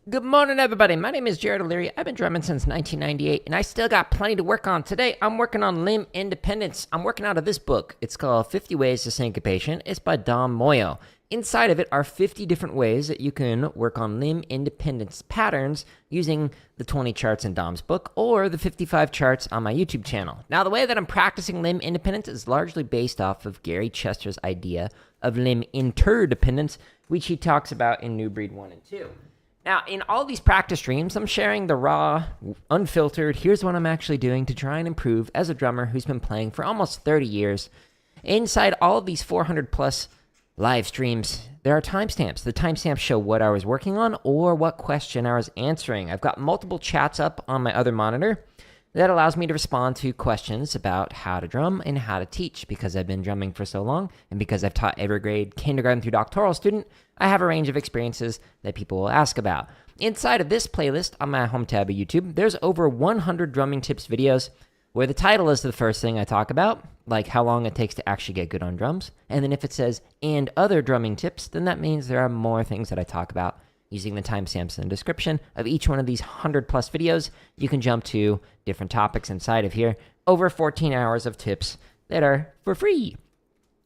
Good morning, everybody. My name is Jared O'Leary. I've been drumming since 1998, and I still got plenty to work on. Today, I'm working on limb independence. I'm working out of this book. It's called 50 Ways to Syncopation. It's by Dom Moyo. Inside of it are 50 different ways that you can work on limb independence patterns using the 20 charts in Dom's book or the 55 charts on my YouTube channel. Now, the way that I'm practicing limb independence is largely based off of Gary Chester's idea of limb interdependence, which he talks about in New Breed 1 and 2. Now, in all these practice streams, I'm sharing the raw, unfiltered, here's what I'm actually doing to try and improve as a drummer who's been playing for almost 30 years. Inside all of these 400 plus live streams, there are timestamps. The timestamps show what I was working on or what question I was answering. I've got multiple chats up on my other monitor that allows me to respond to questions about how to drum and how to teach. Because I've been drumming for so long and because I've taught every grade, kindergarten through doctoral student, I have a range of experiences that people will ask about. Inside of this playlist on my home tab of YouTube, there's over 100 drumming tips videos where the title is the first thing I talk about, like how long it takes to actually get good on drums. And then if it says, and other drumming tips, then that means there are more things that I talk about. Using the timestamps in the description of each one of these 100 plus videos, you can jump to different topics inside of here. Over 14 hours of tips that are for free.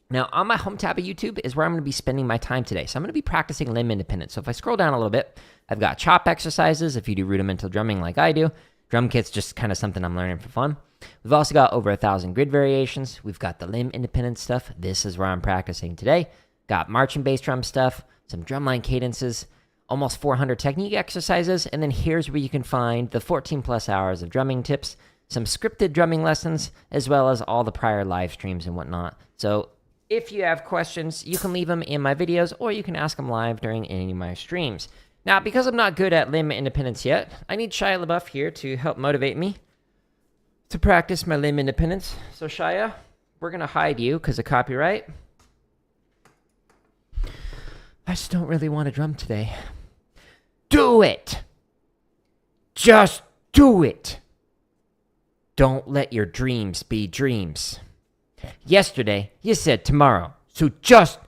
Now, on my home tab of YouTube is where I'm going to be spending my time today. So I'm going to be practicing limb independence. So if I scroll down a little bit, I've got chop exercises if you do rudimental drumming like I do. Drum kit's just kind of something I'm learning for fun. We've also got over 1,000 grid variations. We've got the limb independence stuff. This is where I'm practicing today. Got marching bass drum stuff, some drumline cadences, almost 400 technique exercises, and then here's where you can find the 14 plus hours of drumming tips, some scripted drumming lessons, as well as all the prior live streams and whatnot. So if you have questions, you can leave them in my videos or you can ask them live during any of my streams. Now, because I'm not good at limb independence yet, I need Shia LaBeouf here to help motivate me to practice my limb independence. So Shia, we're going to hide you because of copyright. I just don't really want to drum today. Do it! Just do it! Don't let your dreams be dreams. Yesterday, you said tomorrow, so just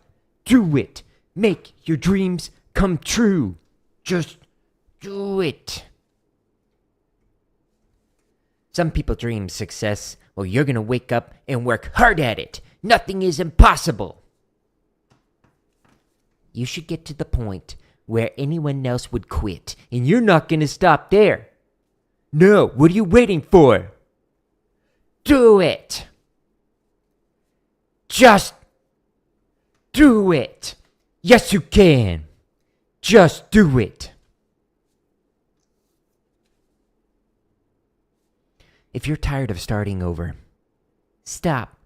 do it. Make your dreams come true. Just do it. Some people dream success. Well, you're going to wake up and work hard at it. Nothing is impossible. You should get to the point where anyone else would quit, and you're not going to stop there. No, what are you waiting for? Do it. Just do it. Yes, you can. Just do it. If you're tired of starting over, stop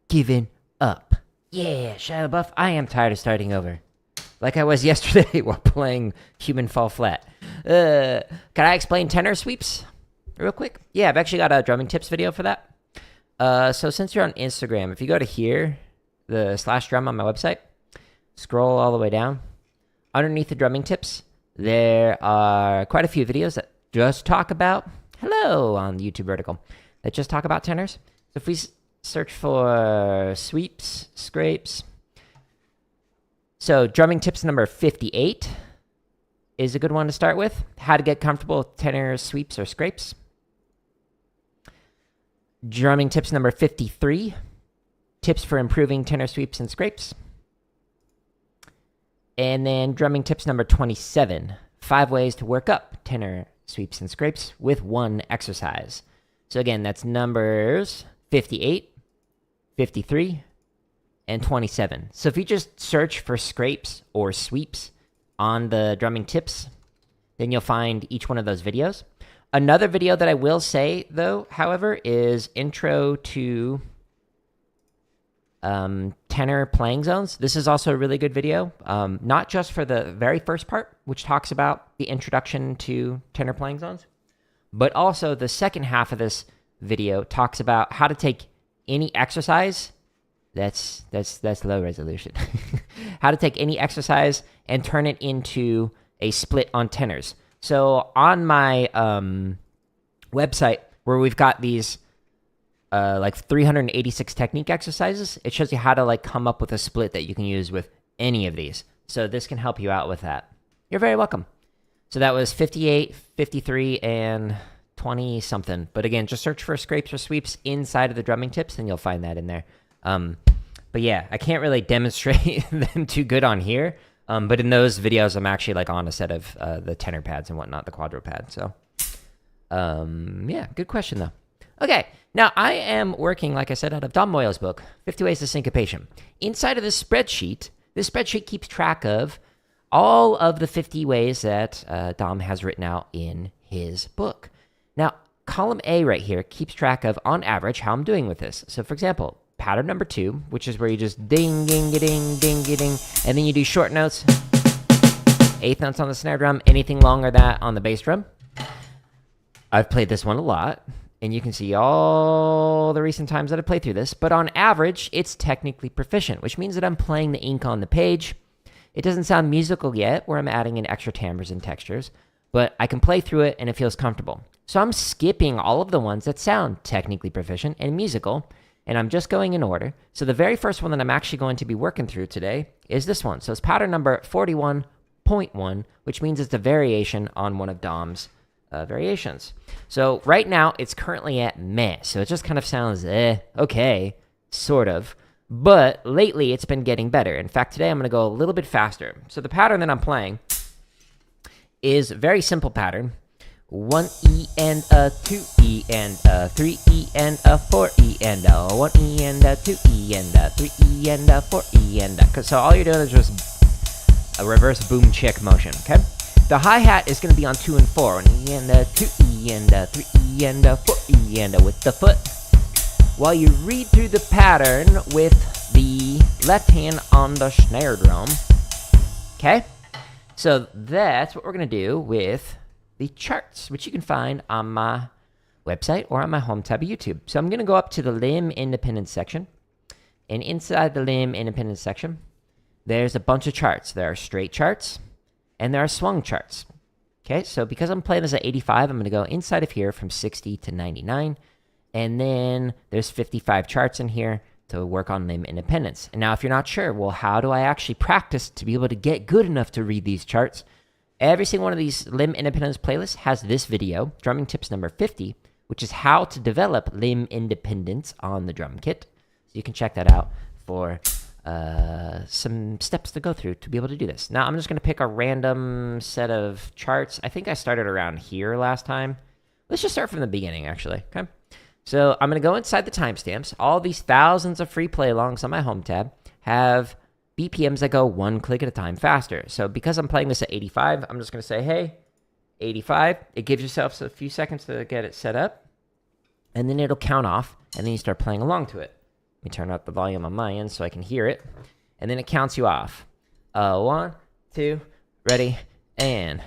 giving up. Yeah, Shia LaBeouf, I am tired of starting over. Like I was yesterday while playing Human Fall Flat. Can I explain tenor sweeps real quick? Yeah, I've actually got a drumming tips video for that. So since you're on Instagram, if you go to here, the /drum on my website, scroll all the way down. Underneath the drumming tips, there are quite a few videos that just talk about, hello, on the YouTube vertical, that just talk about tenors. So if we search for sweeps, scrapes. So drumming tips number 58 is a good one to start with. How to get comfortable with tenors, sweeps, or scrapes. Drumming tips number 53, tips for improving tenor sweeps and scrapes. And then drumming tips number 27, 5 ways to work up tenor sweeps and scrapes with one exercise. So again, that's numbers 58, 53, and 27. So if you just search for scrapes or sweeps on the drumming tips, then you'll find each one of those videos. Another video that I will say, though, however, is Intro to Tenor Playing Zones. This is also a really good video, not just for the very first part, which talks about the introduction to tenor playing zones, but also the second half of this video talks about how to take any exercise. That's low resolution. How to take any exercise and turn it into a split on tenors. So on my website, where we've got these like 386 technique exercises, it shows you how to like come up with a split that you can use with any of these. So this can help you out with that. You're very welcome. So that was 58, 53, and 20 something. But again, just search for scrapes or sweeps inside of the drumming tips and you'll find that in there. But yeah, I can't really demonstrate them too good on here. But in those videos, I'm actually like on a set of the tenor pads and whatnot, the quadro pad. So yeah, good question though. Okay, now I am working, like I said, out of Dom Moyo's book, 50 Ways to Syncopation. Inside of this spreadsheet keeps track of all of the 50 ways that Dom has written out in his book. Now, column A right here keeps track of, on average, how I'm doing with this. So, for example, pattern number 2, which is where you just ding, ding, ding, ding, ding, and then you do short notes, eighth notes on the snare drum, anything longer than that on the bass drum. I've played this one a lot, and you can see all the recent times that I played through this, but on average, it's technically proficient, which means that I'm playing the ink on the page. It doesn't sound musical yet, where I'm adding in extra timbres and textures, but I can play through it and it feels comfortable. So I'm skipping all of the ones that sound technically proficient and musical, and I'm just going in order. So the very first one that I'm actually going to be working through today is this one. So it's pattern number 41.1, which means it's a variation on one of Dom's variations. So right now, it's currently at meh, so it just kind of sounds okay, sort of. But lately, it's been getting better. In fact, today I'm going to go a little bit faster. So the pattern that I'm playing is a very simple pattern. 1 E and a 2 E and a 3 E and a 4 E and a 1 E and a 2 E and a 3 E and a 4 E and a. So all you're doing is just a reverse boom chick motion, okay? The hi-hat is going to be on 2 and 4. 1 E and a 2 E and a 3 E and a 4 E and a with the foot. While you read through the pattern with the left hand on the snare drum. Okay? So that's what we're going to do with the charts, which you can find on my website or on my home tab of YouTube. So I'm going to go up to the limb independence section. And inside the limb independence section, there's a bunch of charts. There are straight charts and there are swung charts. Okay, so because I'm playing this at 85, I'm going to go inside of here from 60 to 99. And then there's 55 charts in here to work on limb independence. And now if you're not sure, well, how do I actually practice to be able to get good enough to read these charts? Every single one of these limb independence playlists has this video, drumming tips number 50, which is how to develop limb independence on the drum kit. So you can check that out for some steps to go through to be able to do this. Now I'm just going to pick a random set of charts. I think I started around here last time. Let's just start from the beginning, actually. Okay. So I'm going to go inside the timestamps. All these thousands of free play-alongs on my home tab have BPMs that go one click at a time faster. So because I'm playing this at 85, I'm just going to say, hey, 85. It gives yourself a few seconds to get it set up. And then it'll count off, and then you start playing along to it. Let me turn up the volume on my end so I can hear it. And then it counts you off. 1, 2, ready, and...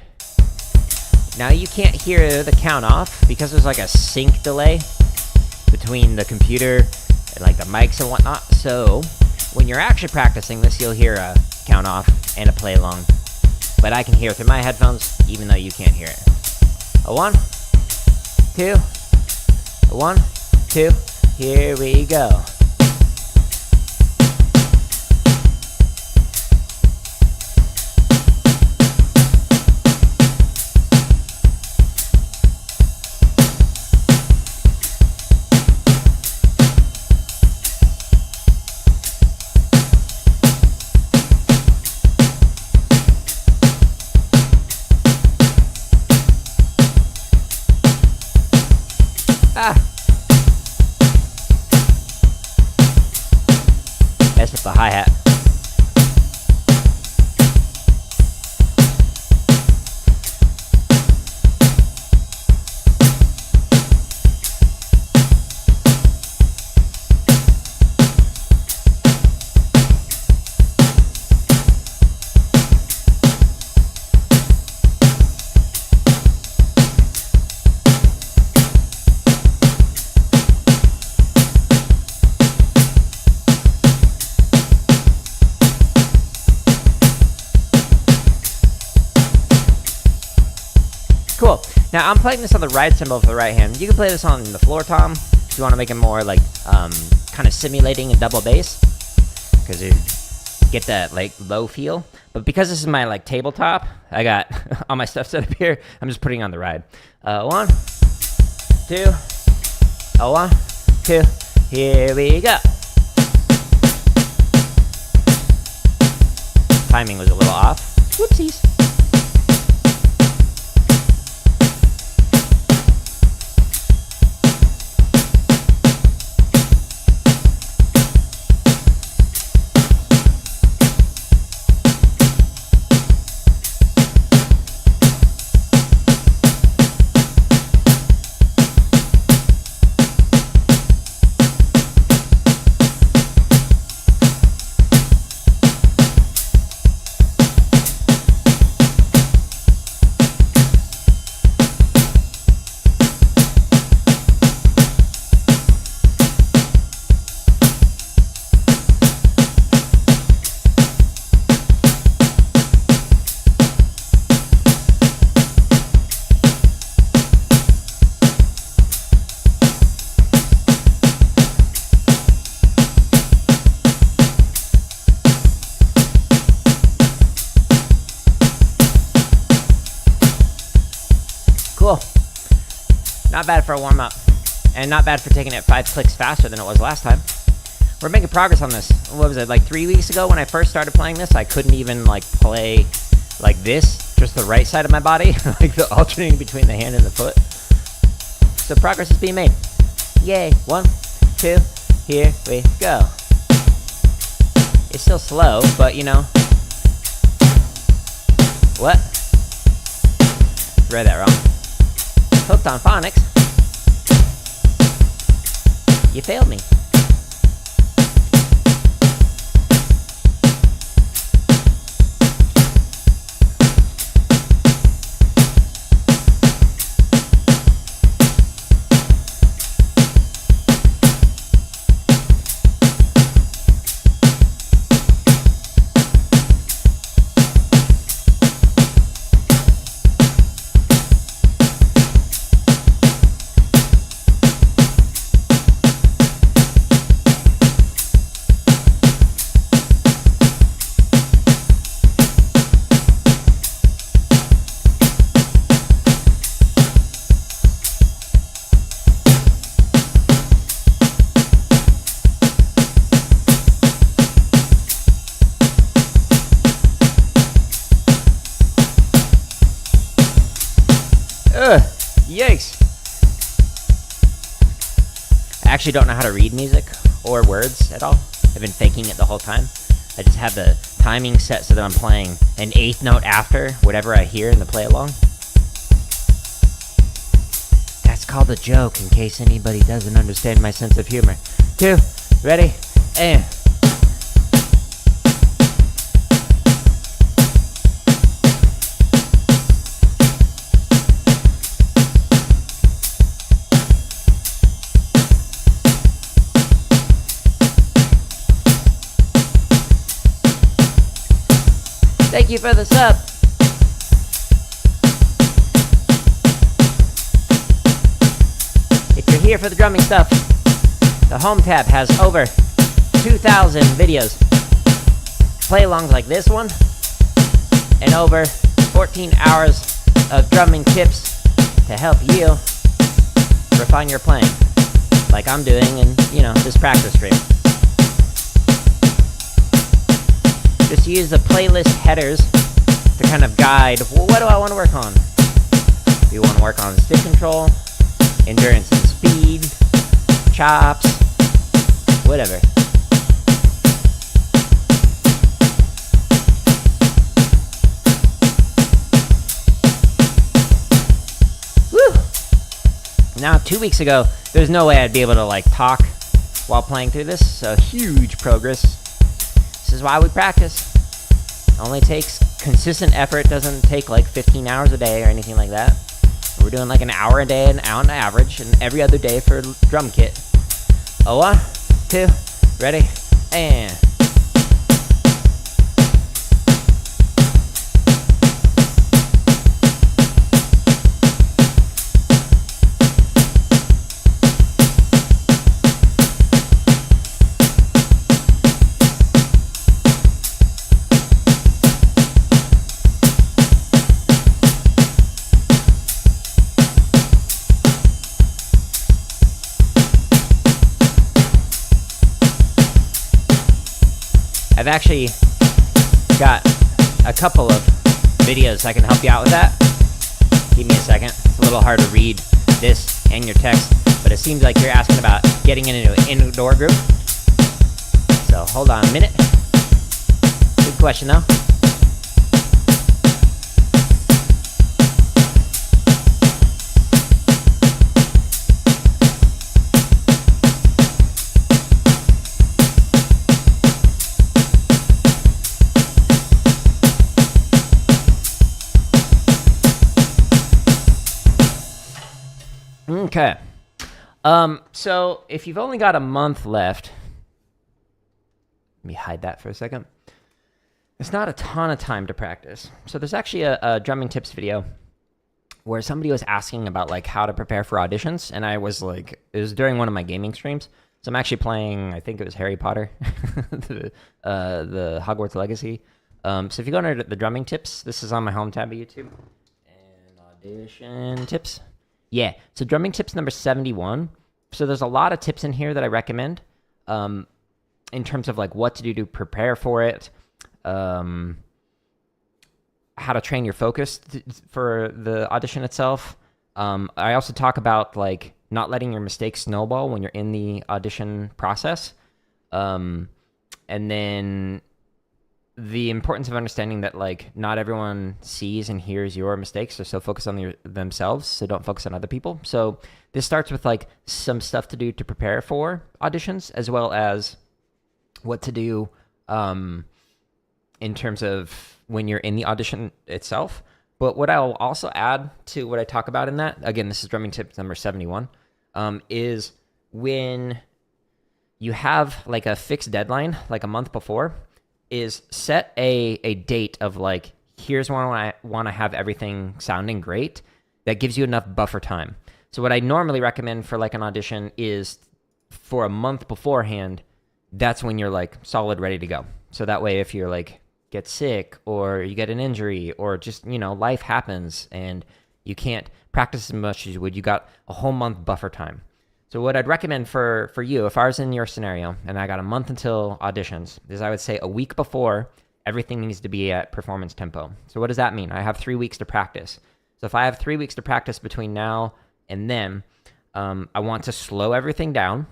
Now you can't hear the count off because there's like a sync delay between the computer and like the mics and whatnot. So when you're actually practicing this, you'll hear a count off and a play along. But I can hear it through my headphones, even though you can't hear it. 1, 2, 1, 2, here we go. Messed up the hi-hat. Cool. Now I'm playing this on the right cymbal for the right hand. You can play this on the floor tom if you want to make it more like kind of simulating a double bass, because you get that like low feel. But because this is my like tabletop, I got all my stuff set up here. I'm just putting on the ride. 1, 2, 1, 2. Here we go. Timing was a little off. Whoopsies. Cool. Not bad for a warm-up. And not bad for taking it 5 clicks faster than it was last time. We're making progress on this. What was it, like 3 weeks ago when I first started playing this, I couldn't even like play like this, just the right side of my body, like the alternating between the hand and the foot. So progress is being made. Yay. 1, 2, here we go. It's still slow, but you know. What? Read that wrong. Hooked on phonics. You failed me. Yikes. I actually don't know how to read music or words at all. I've been faking it the whole time. I just have the timing set so that I'm playing an 8th note after whatever I hear in the play along. That's called a joke in case anybody doesn't understand my sense of humor. 2, ready, and... Thank you for the sub. If you're here for the drumming stuff, the home tab has over 2,000 videos. Play-alongs like this one, and over 14 hours of drumming tips to help you refine your playing, like I'm doing in, you know, this practice stream. Just use the playlist headers to kind of guide, well, what do I want to work on? Do you want to work on stick control, endurance and speed, chops, whatever. Woo! Now, 2 weeks ago, there's no way I'd be able to like talk while playing through this, so huge progress. This is why we practice. It only takes consistent effort. It doesn't take like 15 hours a day or anything like that. We're doing like an hour a day, an hour on average, and every other day for drum kit. 1, 2, ready, and... I've actually got a couple of videos I can help you out with that. Give me a second. It's a little hard to read this and your text, but it seems like you're asking about getting into an indoor group. So hold on a minute. Good question though. Okay. So if you've only got a month left, let me hide that for a second. It's not a ton of time to practice. So there's actually a drumming tips video where somebody was asking about like how to prepare for auditions, and I was like, it was during one of my gaming streams. So I'm actually playing, I think it was Harry Potter, the Hogwarts Legacy. So if you go under the drumming tips, this is on my home tab of YouTube, and audition tips. Yeah, so drumming tips number 71. So there's a lot of tips in here that I recommend in terms of like what to do to prepare for it, how to train your focus for the audition itself. I also talk about like not letting your mistakes snowball when you're in the audition process. And then the importance of understanding that like not everyone sees and hears your mistakes. They're so focused on themselves, so don't focus on other people. So this starts with like some stuff to do to prepare for auditions, as well as what to do in terms of when you're in the audition itself. But what I'll also add to what I talk about in that, again, this is drumming tip number 71, is when you have like a fixed deadline, like a month before, is set a date of like, here's when I want to have everything sounding great. That gives you enough buffer time. So what I normally recommend for like an audition is for a month beforehand, that's when you're like solid, ready to go. So that way, if you're like get sick or you get an injury or just, you know, life happens and you can't practice as much as you would, you got a whole month buffer time. So what I'd recommend for you, if I was in your scenario and I got a month until auditions, is I would say a week before, everything needs to be at performance tempo. So what does that mean? I have 3 weeks to practice. So if I have 3 weeks to practice between now and then, I want to slow everything down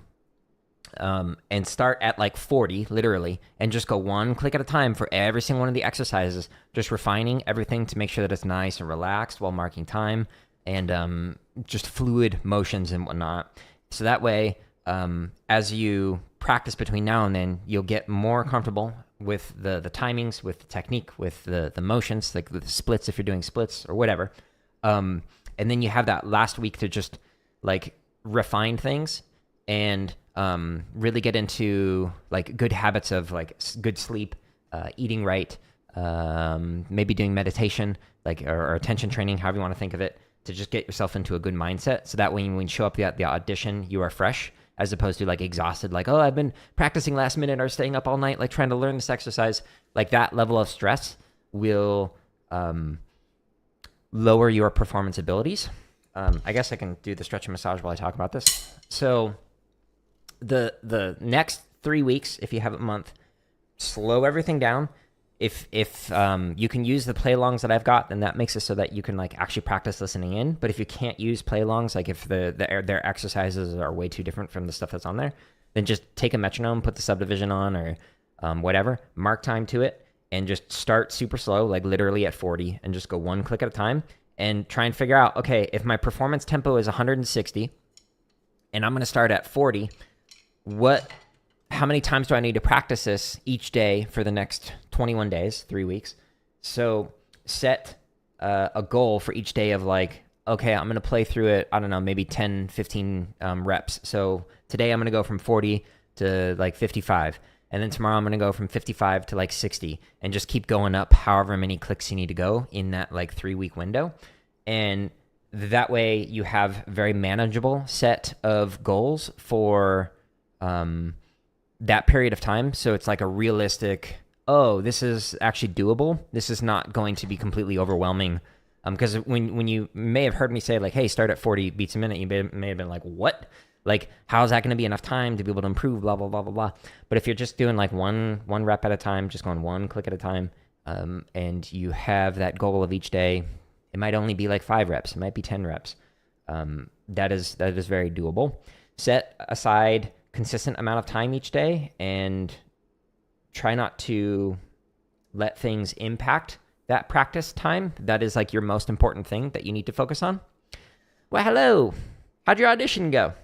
and start at like 40, literally, and just go one click at a time for every single one of the exercises, just refining everything to make sure that it's nice and relaxed while marking time and just fluid motions and whatnot. So that way, as you practice between now and then, you'll get more comfortable with the timings, with the technique, with the motions, like the splits if you're doing splits or whatever. And then you have that last week to just like refine things and really get into like good habits of like good sleep, eating right, maybe doing meditation, like or attention training, however you want to think of it, to just get yourself into a good mindset. So that when you show up at the audition, you are fresh, as opposed to like exhausted, like, oh, I've been practicing last minute or staying up all night, like trying to learn this exercise. Like that level of stress will lower your performance abilities. I guess I can do the stretch and massage while I talk about this. So the next 3 weeks, if you have a month, slow everything down. If you can use the play-alongs that I've got, then that makes it so that you can like actually practice listening in. But if you can't use play-alongs, like if their exercises are way too different from the stuff that's on there, then just take a metronome, put the subdivision on or whatever, mark time to it, and just start super slow, like literally at 40, and just go one click at a time and try and figure out, okay, if my performance tempo is 160 and I'm going to start at 40, how many times do I need to practice this each day for the next 21 days, 3 weeks? So set a goal for each day of like, okay, I'm going to play through it, I don't know, maybe 10, 15 reps. So today I'm going to go from 40 to like 55. And then tomorrow I'm going to go from 55 to like 60 and just keep going up however many clicks you need to go in that like 3 week window. And that way you have very manageable set of goals for that period of time. So it's like a realistic, oh, this is actually doable. This is not going to be completely overwhelming. Because when you may have heard me say like, hey, start at 40 beats a minute, you may have been like, what? Like, how is that going to be enough time to be able to improve, blah, blah, blah, blah, blah. But if you're just doing like one rep at a time, just going one click at a time, and you have that goal of each day, it might only be like 5 reps. It might be 10 reps. That is very doable. Set aside consistent amount of time each day and try not to let things impact that practice time. That is like your most important thing that you need to focus on. Well, hello. How'd your audition go?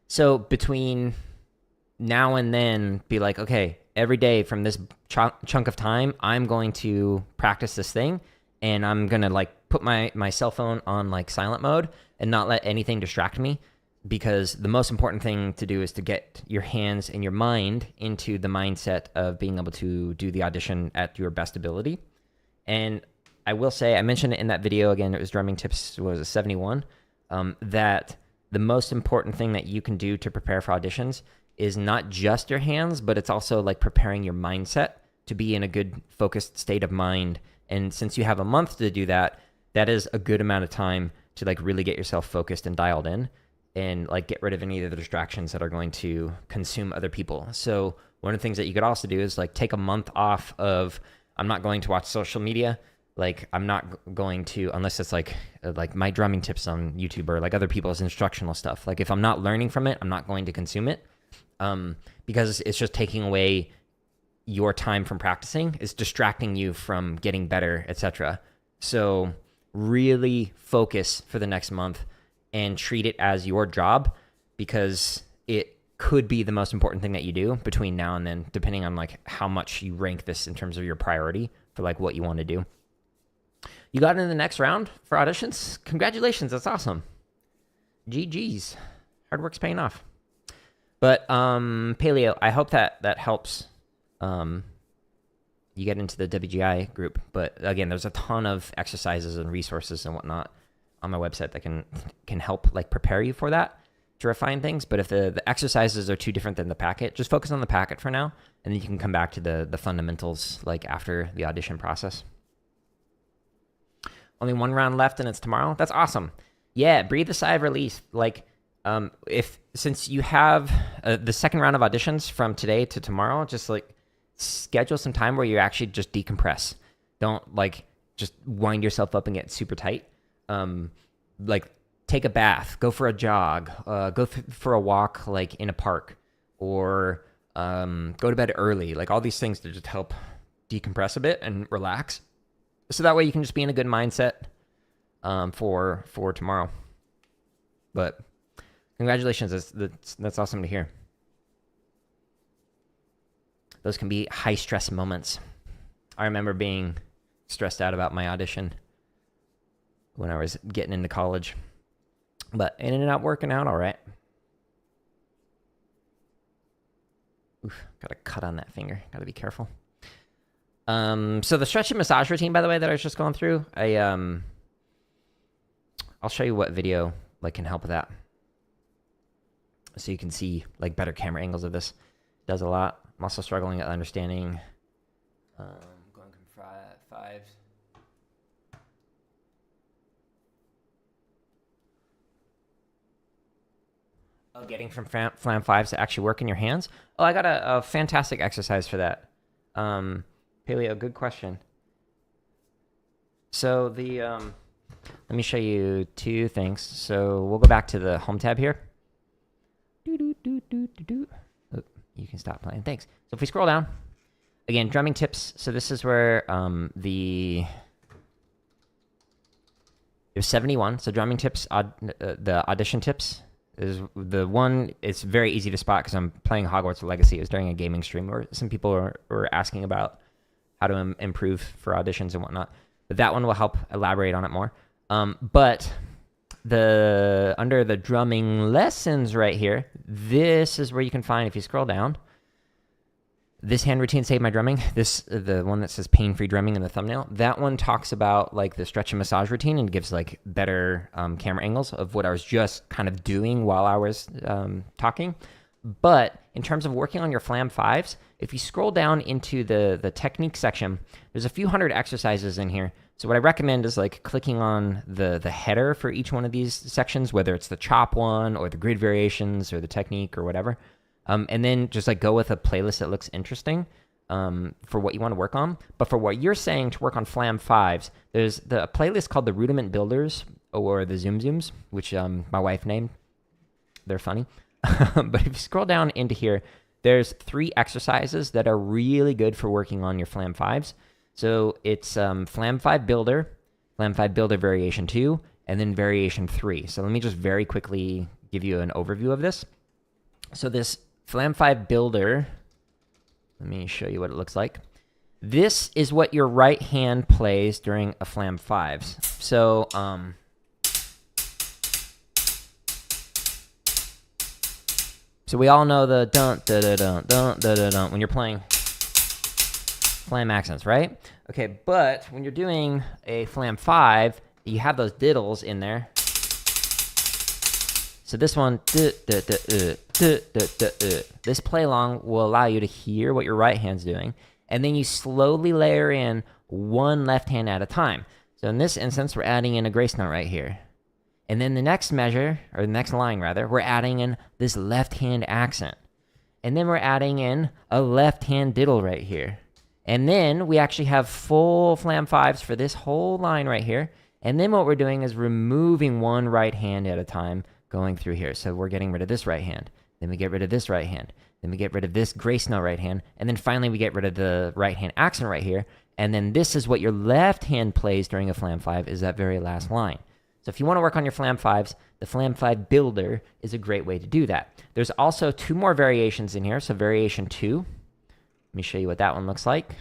So between now and then, be like, okay, every day from this chunk of time, I'm going to practice this thing, and I'm going to like put my cell phone on like silent mode and not let anything distract me, because the most important thing to do is to get your hands and your mind into the mindset of being able to do the audition at your best ability. And I will say, I mentioned it in that video, again, it was drumming tips, what was it, 71, that the most important thing that you can do to prepare for auditions is not just your hands, but it's also like preparing your mindset to be in a good focused state of mind. And since you have a month to do that, that is a good amount of time to like really get yourself focused and dialed in, and like get rid of any of the distractions that are going to consume other people. So one of the things that you could also do is like take a month off of, I'm not going to watch social media. Like I'm not going to, unless it's like my drumming tips on YouTube or like other people's instructional stuff. Like if I'm not learning from it, I'm not going to consume it, because it's just taking away your time from practicing. It's distracting you from getting better, etc. So really focus for the next month and treat it as your job, because it could be the most important thing that you do between now and then, depending on like how much you rank this in terms of your priority for like what you want to do. You got into the next round for auditions. Congratulations. That's awesome. GG's. Hard work's paying off. But Paleo, I hope that helps you get into the WGI group. But again, there's a ton of exercises and resources and whatnot on my website that can help like prepare you for that, to refine things. But if the exercises are too different than the packet, just focus on the packet for now, and then you can come back to the fundamentals like after the audition process. Only one round left and it's tomorrow. That's awesome. Yeah, breathe a sigh of relief. Like, since you have the second round of auditions from today to tomorrow, just like schedule some time where you actually just decompress. Don't like just wind yourself up and get super tight. Like take a bath, go for a jog, go for a walk like in a park, or go to bed early. Like all these things to just help decompress a bit and relax. So that way you can just be in a good mindset for tomorrow. But congratulations, that's awesome to hear. Those can be high stress moments. I remember being stressed out about my audition when I was getting into college, but it ended up working out all right. Oof, got a cut on that finger. Got to be careful. So the stretch and massage routine, by the way, that I was just going through, I'll show you what video like can help with that, so you can see like better camera angles of this. It does a lot. I'm also struggling at understanding. Going from 5. Oh, getting from flam 5s to actually work in your hands. Oh, I got a fantastic exercise for that. Paleo, good question. So let me show you 2 things. So we'll go back to the home tab here. Oh, you can stop playing. Thanks. So if we scroll down, again, drumming tips. So this is where there's 71. So drumming tips, the audition tips is the one. It's very easy to spot because I'm playing Hogwarts Legacy. It was during a gaming stream where some people were asking about how to improve for auditions and whatnot. But that one will help elaborate on it more. But under the drumming lessons right here, this is where you can find, if you scroll down, this hand routine saved my drumming. The one that says pain-free drumming in the thumbnail. That one talks about like the stretch and massage routine and gives like better camera angles of what I was just kind of doing while I was talking. But in terms of working on your flam 5s, if you scroll down into the technique section, there's a few hundred exercises in here So what I recommend is like clicking on the header for each one of these sections, whether it's the chop one or the grid variations or the technique or whatever. And then just like go with a playlist that looks interesting for what you want to work on. But for what you're saying to work on flam fives, there's a playlist called the Rudiment Builders or the Zoom Zooms, which my wife named. They're funny. But if you scroll down into here, there's 3 exercises that are really good for working on your flam fives. So it's flam 5 builder, flam 5 builder variation 2, and then variation 3. So let me just very quickly give you an overview of this. So this flam 5 builder, let me show you what it looks like. This is what your right hand plays during a flam 5s. So so we all know the dun da da dun dun da da dun when you're playing flam accents, right? Okay, but when you're doing a flam 5, you have those diddles in there. So this one, this play along will allow you to hear what your right hand's doing, and then you slowly layer in one left hand at a time. So in this instance, we're adding in a grace note right here. And then the next measure, or the next line rather, we're adding in this left hand accent. And then we're adding in a left hand diddle right here. And then we actually have full flam 5s for this whole line right here. And then what we're doing is removing one right hand at a time going through here. So we're getting rid of this right hand. Then we get rid of this right hand. Then we get rid of this grace note right hand. And then finally we get rid of the right hand accent right here. And then this is what your left hand plays during a flam 5, is that very last line. So if you want to work on your flam 5s, the flam 5 builder is a great way to do that. There's also 2 more variations in here. So variation 2. Let me show you what that one looks like.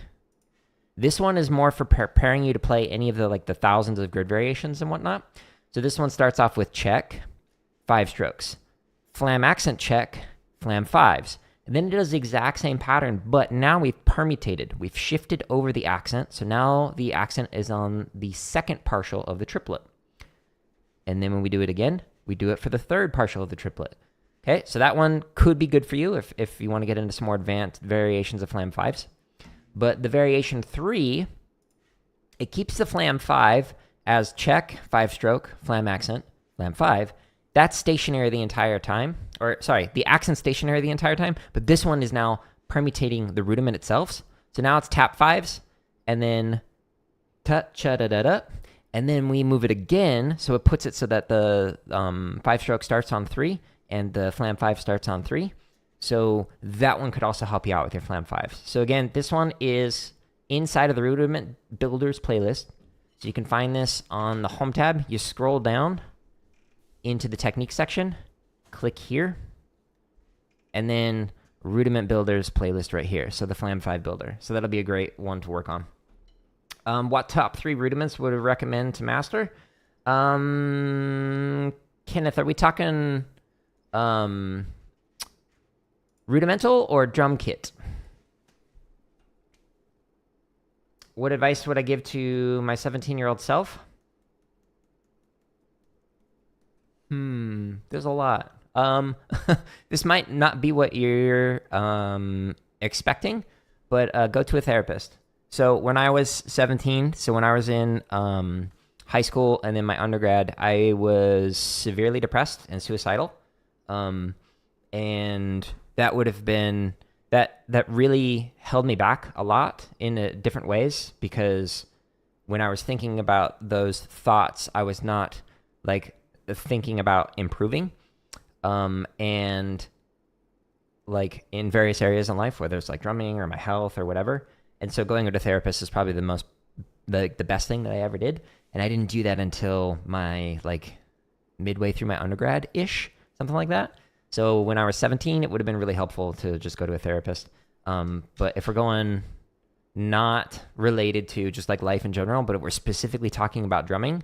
This one is more for preparing you to play any of the thousands of grid variations and whatnot. So this one starts off with check, 5 strokes. Flam accent check, flam 5s. And then it does the exact same pattern, but now we've permutated. We've shifted over the accent. So now the accent is on the second partial of the triplet. And then when we do it again, we do it for the third partial of the triplet. Okay, so that one could be good for you if you want to get into some more advanced variations of flam 5s. But the variation 3, it keeps the flam 5 as check, 5-stroke, flam accent, flam 5. That's stationary the entire time. Or, sorry, the accent's stationary the entire time. But this one is now permutating the rudiment itself. So now it's tap 5s, and then ta-cha-da-da-da. And then we move it again, so it puts it so that the 5-stroke starts on 3, and the flam 5 starts on 3. So that one could also help you out with your flam 5s. So again, this one is inside of the Rudiment Builders playlist. So you can find this on the Home tab. You scroll down into the Technique section, click here, and then Rudiment Builders playlist right here. So the flam 5 builder. So that'll be a great one to work on. What top 3 rudiments would I recommend to master? Kenneth, are we talking rudimental or drum kit? What advice would I give to my 17-year-old self? There's a lot. This might not be what you're expecting, but go to a therapist. So when I was 17, so when I was in high school and then my undergrad, I was severely depressed and suicidal. And that would have been, that really held me back a lot in different ways, because when I was thinking about those thoughts, I was not like thinking about improving. And like in various areas in life, whether it's like drumming or my health or whatever. And so going to a therapist is probably the best thing that I ever did. And I didn't do that until my like midway through my undergrad-ish, something like that. So when I was 17, it would have been really helpful to just go to a therapist. But if we're going not related to just like life in general, but if we're specifically talking about drumming,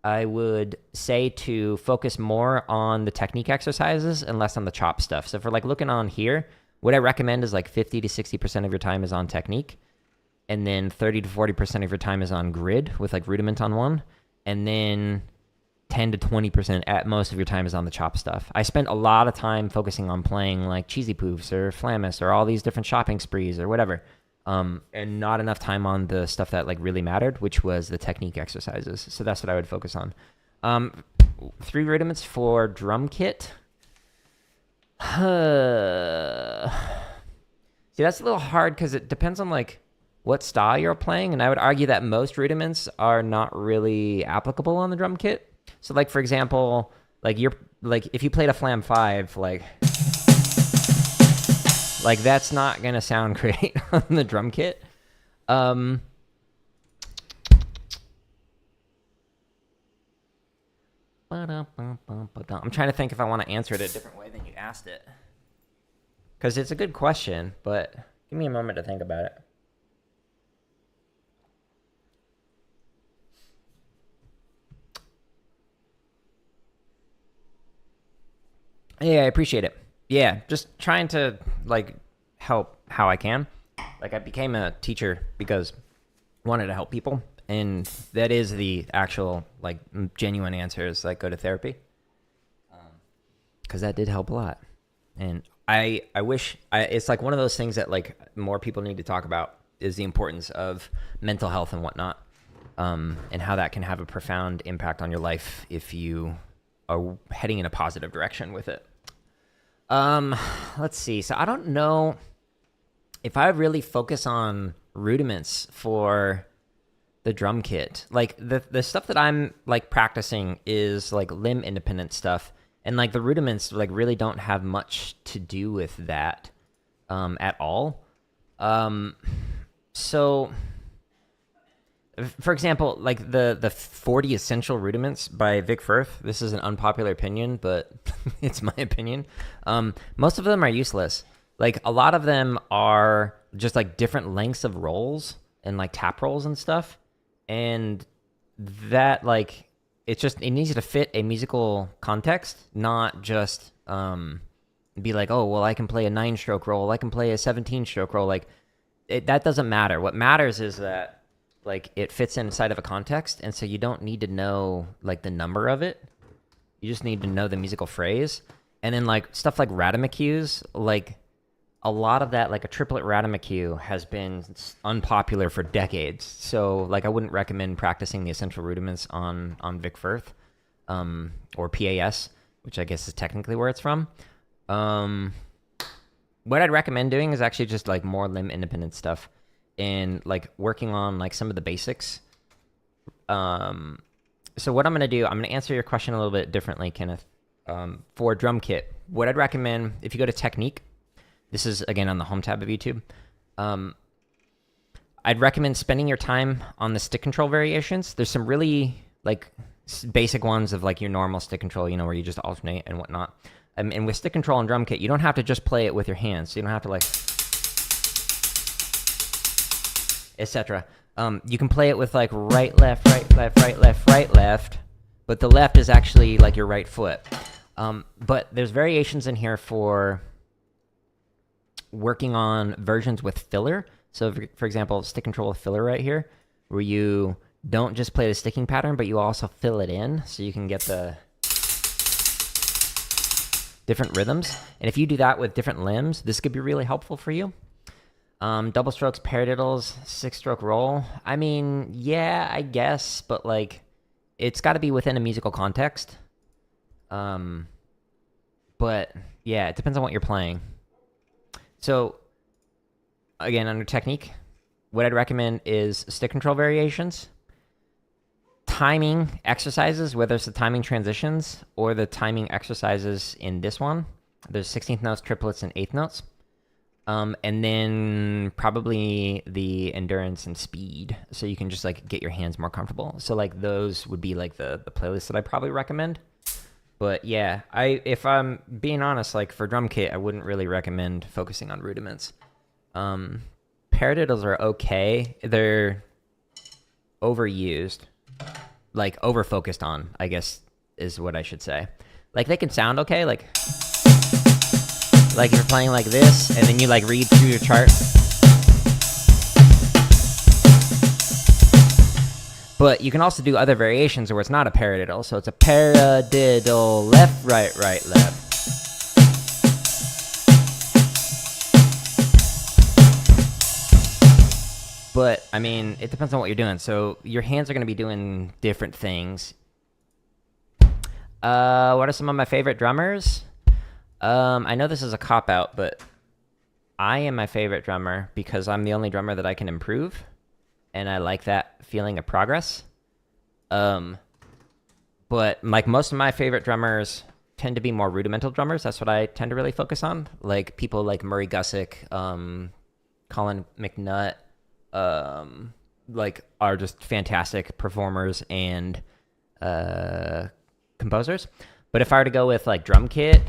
I would say to focus more on the technique exercises and less on the chop stuff. So if we're like looking on here, what I recommend is like 50 to 60% of your time is on technique. And then 30 to 40% of your time is on grid with like rudiment on one. And then 10 to 20% at most of your time is on the chop stuff. I spent a lot of time focusing on playing like cheesy poofs or flammus or all these different chopping sprees or whatever. and not enough time on the stuff that like really mattered, which was the technique exercises. So that's what I would focus on. 3 rudiments for drum kit. See, that's a little hard because it depends on like what style you're playing, and I would argue that most rudiments are not really applicable on the drum kit. So like for example, like if you played a flam 5, like that's not gonna sound great on the drum kit. I'm trying to think if I want to answer it a different way than you asked it, because it's a good question, but give me a moment to think about it. Yeah, I appreciate it. Yeah, just trying to like help how I can. Like I became a teacher because I wanted to help people, and that is the actual like genuine answer is like go to therapy, because that did help a lot. And I wish it's like one of those things that like more people need to talk about is the importance of mental health and whatnot, and how that can have a profound impact on your life if you are heading in a positive direction with it. Let's see. So I don't know if I really focus on rudiments for the drum kit. Like the stuff that I'm like practicing is like limb independent stuff, and like the rudiments like really don't have much to do with that at all. So for example, like the 40 essential rudiments by Vic Firth. This is an unpopular opinion, but it's my opinion. Most of them are useless. Like a lot of them are just like different lengths of rolls and like tap rolls and stuff. And that like, it needs to fit a musical context, not just be like, oh, well, I can play a 9-stroke roll. I can play a 17-stroke roll. Like that doesn't matter. What matters is that like it fits inside of a context, and so you don't need to know like the number of it. You just need to know the musical phrase. And then like stuff like rudiments, like a lot of that, like a triplet rudiment has been unpopular for decades. So like I wouldn't recommend practicing the essential rudiments on Vic Firth, or PAS, which I guess is technically where it's from. What I'd recommend doing is actually just like more limb independent stuff, and like working on like some of the basics. So what I'm going to do, I'm going to answer your question a little bit differently, Kenneth. For drum kit, what I'd recommend, if you go to technique, this is again on the home tab of YouTube, I'd recommend spending your time on the stick control variations. There's some really like basic ones of like your normal stick control, you know, where you just alternate and whatnot. And with stick control and drum kit, you don't have to just play it with your hands. So you don't have to like, etc. You can play it with like right, left, right, left, right, left, right, left, but the left is actually like your right foot. But there's variations in here for working on versions with filler. So for example, stick control with filler right here, where you don't just play the sticking pattern, but you also fill it in so you can get the different rhythms. And if you do that with different limbs, this could be really helpful for you. Double strokes, paradiddles, 6-stroke roll. I mean, yeah, I guess, but like, it's got to be within a musical context. But yeah, it depends on what you're playing. So again, under technique, what I'd recommend is stick control variations, timing exercises, whether it's the timing transitions or the timing exercises in this one. There's 16th notes, triplets, and 8th notes. And then probably the endurance and speed, so you can just like get your hands more comfortable. So like those would be like the playlist that I probably recommend. But yeah, if I'm being honest, like for drum kit, I wouldn't really recommend focusing on rudiments. Paradiddles are okay. They're overused, like over-focused on, I guess is what I should say. Like they can sound okay, like if you're playing like this, and then you like read through your chart. But you can also do other variations where it's not a paradiddle. So it's a paradiddle, left, right, right, left. But, I mean, it depends on what you're doing. So your hands are going to be doing different things. What are some of my favorite drummers? I know this is a cop-out, but I am my favorite drummer because I'm the only drummer that I can improve. And I like that feeling of progress. But, like, most of my favorite drummers tend to be more rudimental drummers. That's what I tend to really focus on. Like, people like Murray Gussick, Colin McNutt, like, are just fantastic performers and composers. But if I were to go with, like, drum kit,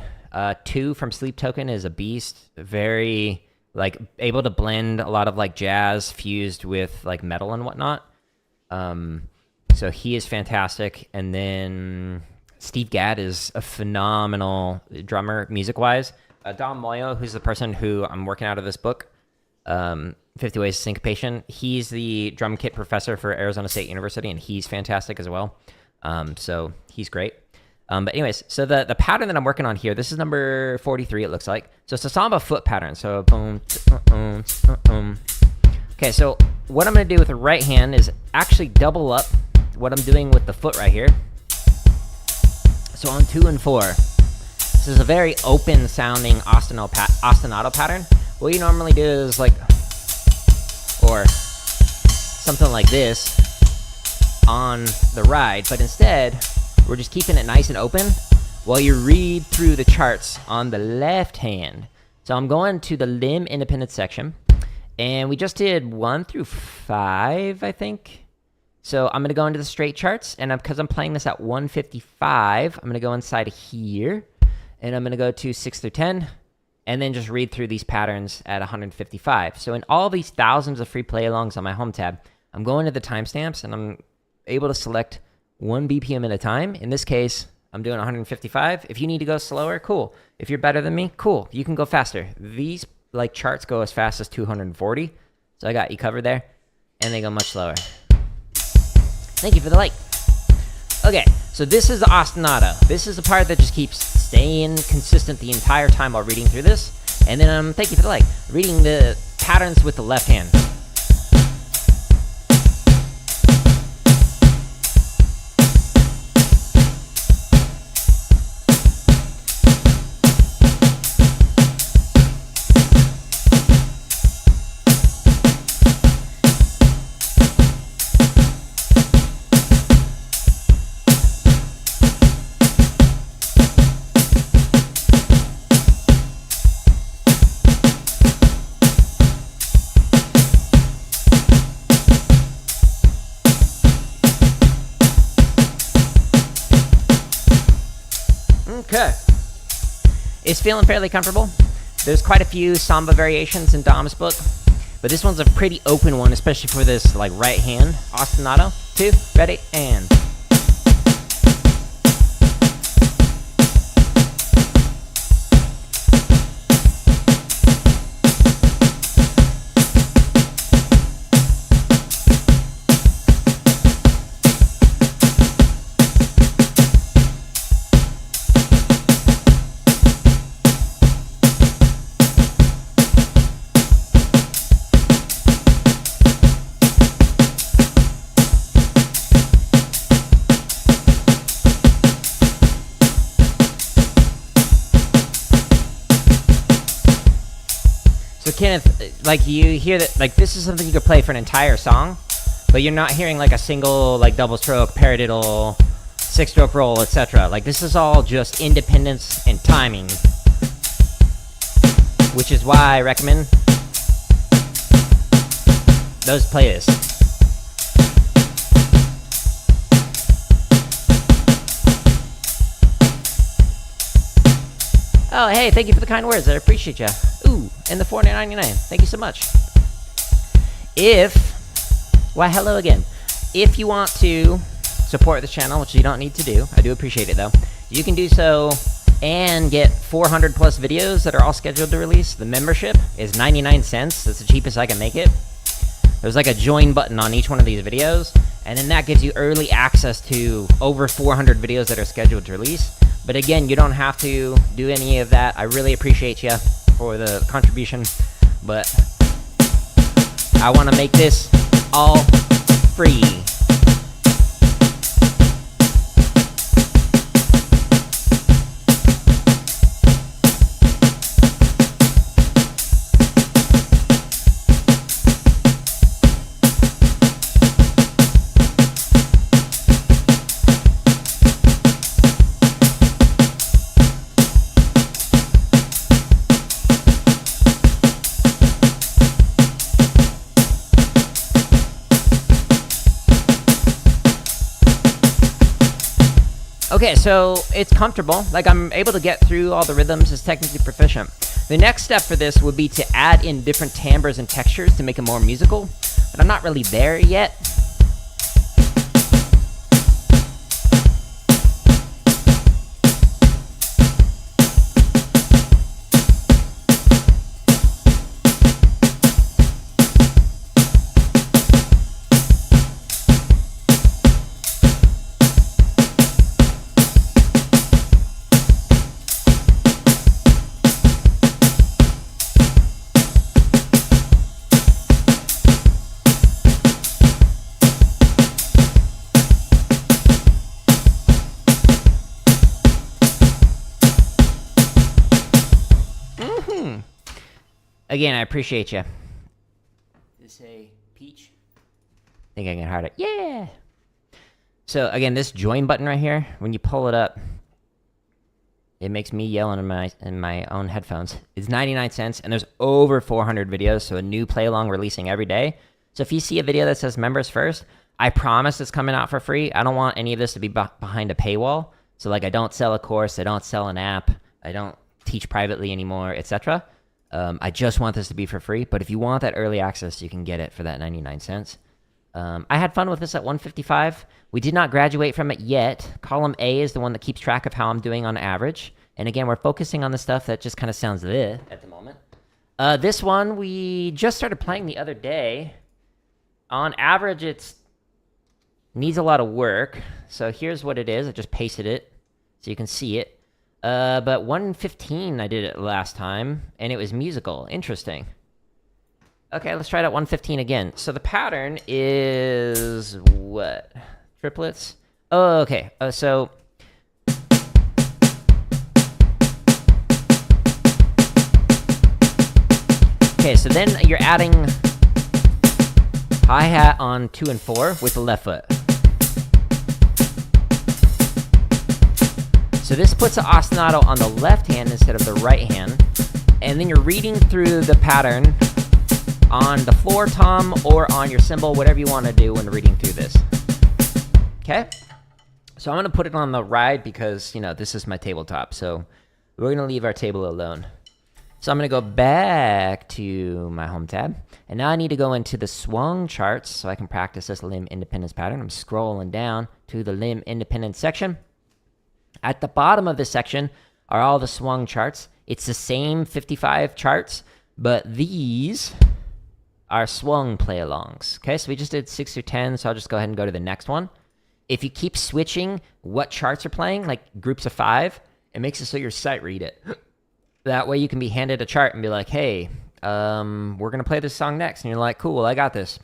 2 from Sleep Token is a beast. Very, like, able to blend a lot of, like, jazz fused with, like, metal and whatnot. So he is fantastic. And then Steve Gadd is a phenomenal drummer music-wise. Dom Moyo, who's the person who I'm working out of this book, 50 Ways to Syncopation, he's the drum kit professor for Arizona State University, and he's fantastic as well. So he's great. But anyways, so the pattern that I'm working on here, this is number 43, it looks like. So it's a Samba foot pattern. So boom, Okay, so what I'm going to do with the right hand is actually double up what I'm doing with the foot right here. So on 2 and 4, this is a very open sounding ostinato pattern. What you normally do is like, or something like this on the ride, but instead we're just keeping it nice and open while you read through the charts on the left hand. So I'm going to the limb independent section, and we just did 1 through 5, I think. So I'm going to go into the straight charts, and because I'm playing this at 155, I'm going to go inside of here, and I'm going to go to 6 through 10, and then just read through these patterns at 155. So in all these thousands of free play-alongs on my home tab, I'm going to the timestamps, and I'm able to select 1 BPM at a time. In this case, I'm doing 155. If you need to go slower, cool. If you're better than me, cool. You can go faster. These like charts go as fast as 240, so I got you covered there, and they go much slower. Thank you for the like. Okay, so this is the ostinato. This is the part that just keeps staying consistent the entire time while reading through this. And then, thank you for the like, reading the patterns with the left hand. Okay. It's feeling fairly comfortable. There's quite a few Samba variations in Dom's book, but this one's a pretty open one, especially for this like right hand ostinato. 2, ready, and... So Kenneth, like you hear that, like this is something you could play for an entire song, but you're not hearing like a single like double stroke, paradiddle, 6-stroke roll, etc. Like this is all just independence and timing, which is why I recommend those playlists. Oh, hey, thank you for the kind words. I appreciate you. Ooh, and the $4.99. Thank you so much. Why, hello again. If you want to support the channel, which you don't need to do, I do appreciate it though, you can do so and get 400 plus videos that are all scheduled to release. The membership is 99 cents. That's the cheapest I can make it. There's like a join button on each one of these videos, and then that gives you early access to over 400 videos that are scheduled to release. But again, you don't have to do any of that. I really appreciate you for the contribution, but I want to make this all free. Okay, so it's comfortable. Like, I'm able to get through all the rhythms. It's technically proficient. The next step for this would be to add in different timbres and textures to make it more musical, but I'm not really there yet. Again, I appreciate you. This a peach? I think I can hard it. Yeah! So, again, this join button right here, when you pull it up, it makes me yelling in my own headphones. It's 99 cents, and there's over 400 videos, so a new play-along releasing every day. So if you see a video that says members first, I promise it's coming out for free. I don't want any of this to be behind a paywall. So, like, I don't sell a course, I don't sell an app, I don't teach privately anymore, etc. I just want this to be for free, but if you want that early access, you can get it for that 99 cents. I had fun with this at 155. We did not graduate from it yet. Column A is the one that keeps track of how I'm doing on average. And again, we're focusing on the stuff that just kind of sounds bleh at the moment. This one, we just started playing the other day. On average, it needs a lot of work. So here's what it is. I just pasted it so you can see it. But 115 I did it last time, and it was musical. Interesting. Okay, let's try it at 115 again. So the pattern is what? Triplets? Oh, okay. So then you're adding hi-hat on 2 and 4 with the left foot. So this puts an ostinato on the left hand instead of the right hand. And then you're reading through the pattern on the floor tom or on your cymbal, whatever you want to do when reading through this. Okay? So I'm going to put it on the ride because, you know, this is my tabletop. So we're going to leave our table alone. So I'm going to go back to my home tab. And now I need to go into the swung charts so I can practice this limb independence pattern. I'm scrolling down to the limb independence section. At the bottom of this section are all the swung charts. It's the same 55 charts, but these are swung play-alongs. Okay, so we just did 6 through 10, so I'll just go ahead and go to the next one. If you keep switching what charts are playing, like groups of 5, it makes it so your sight read it. That way you can be handed a chart and be like, hey, we're going to play this song next. And you're like, cool, I got this.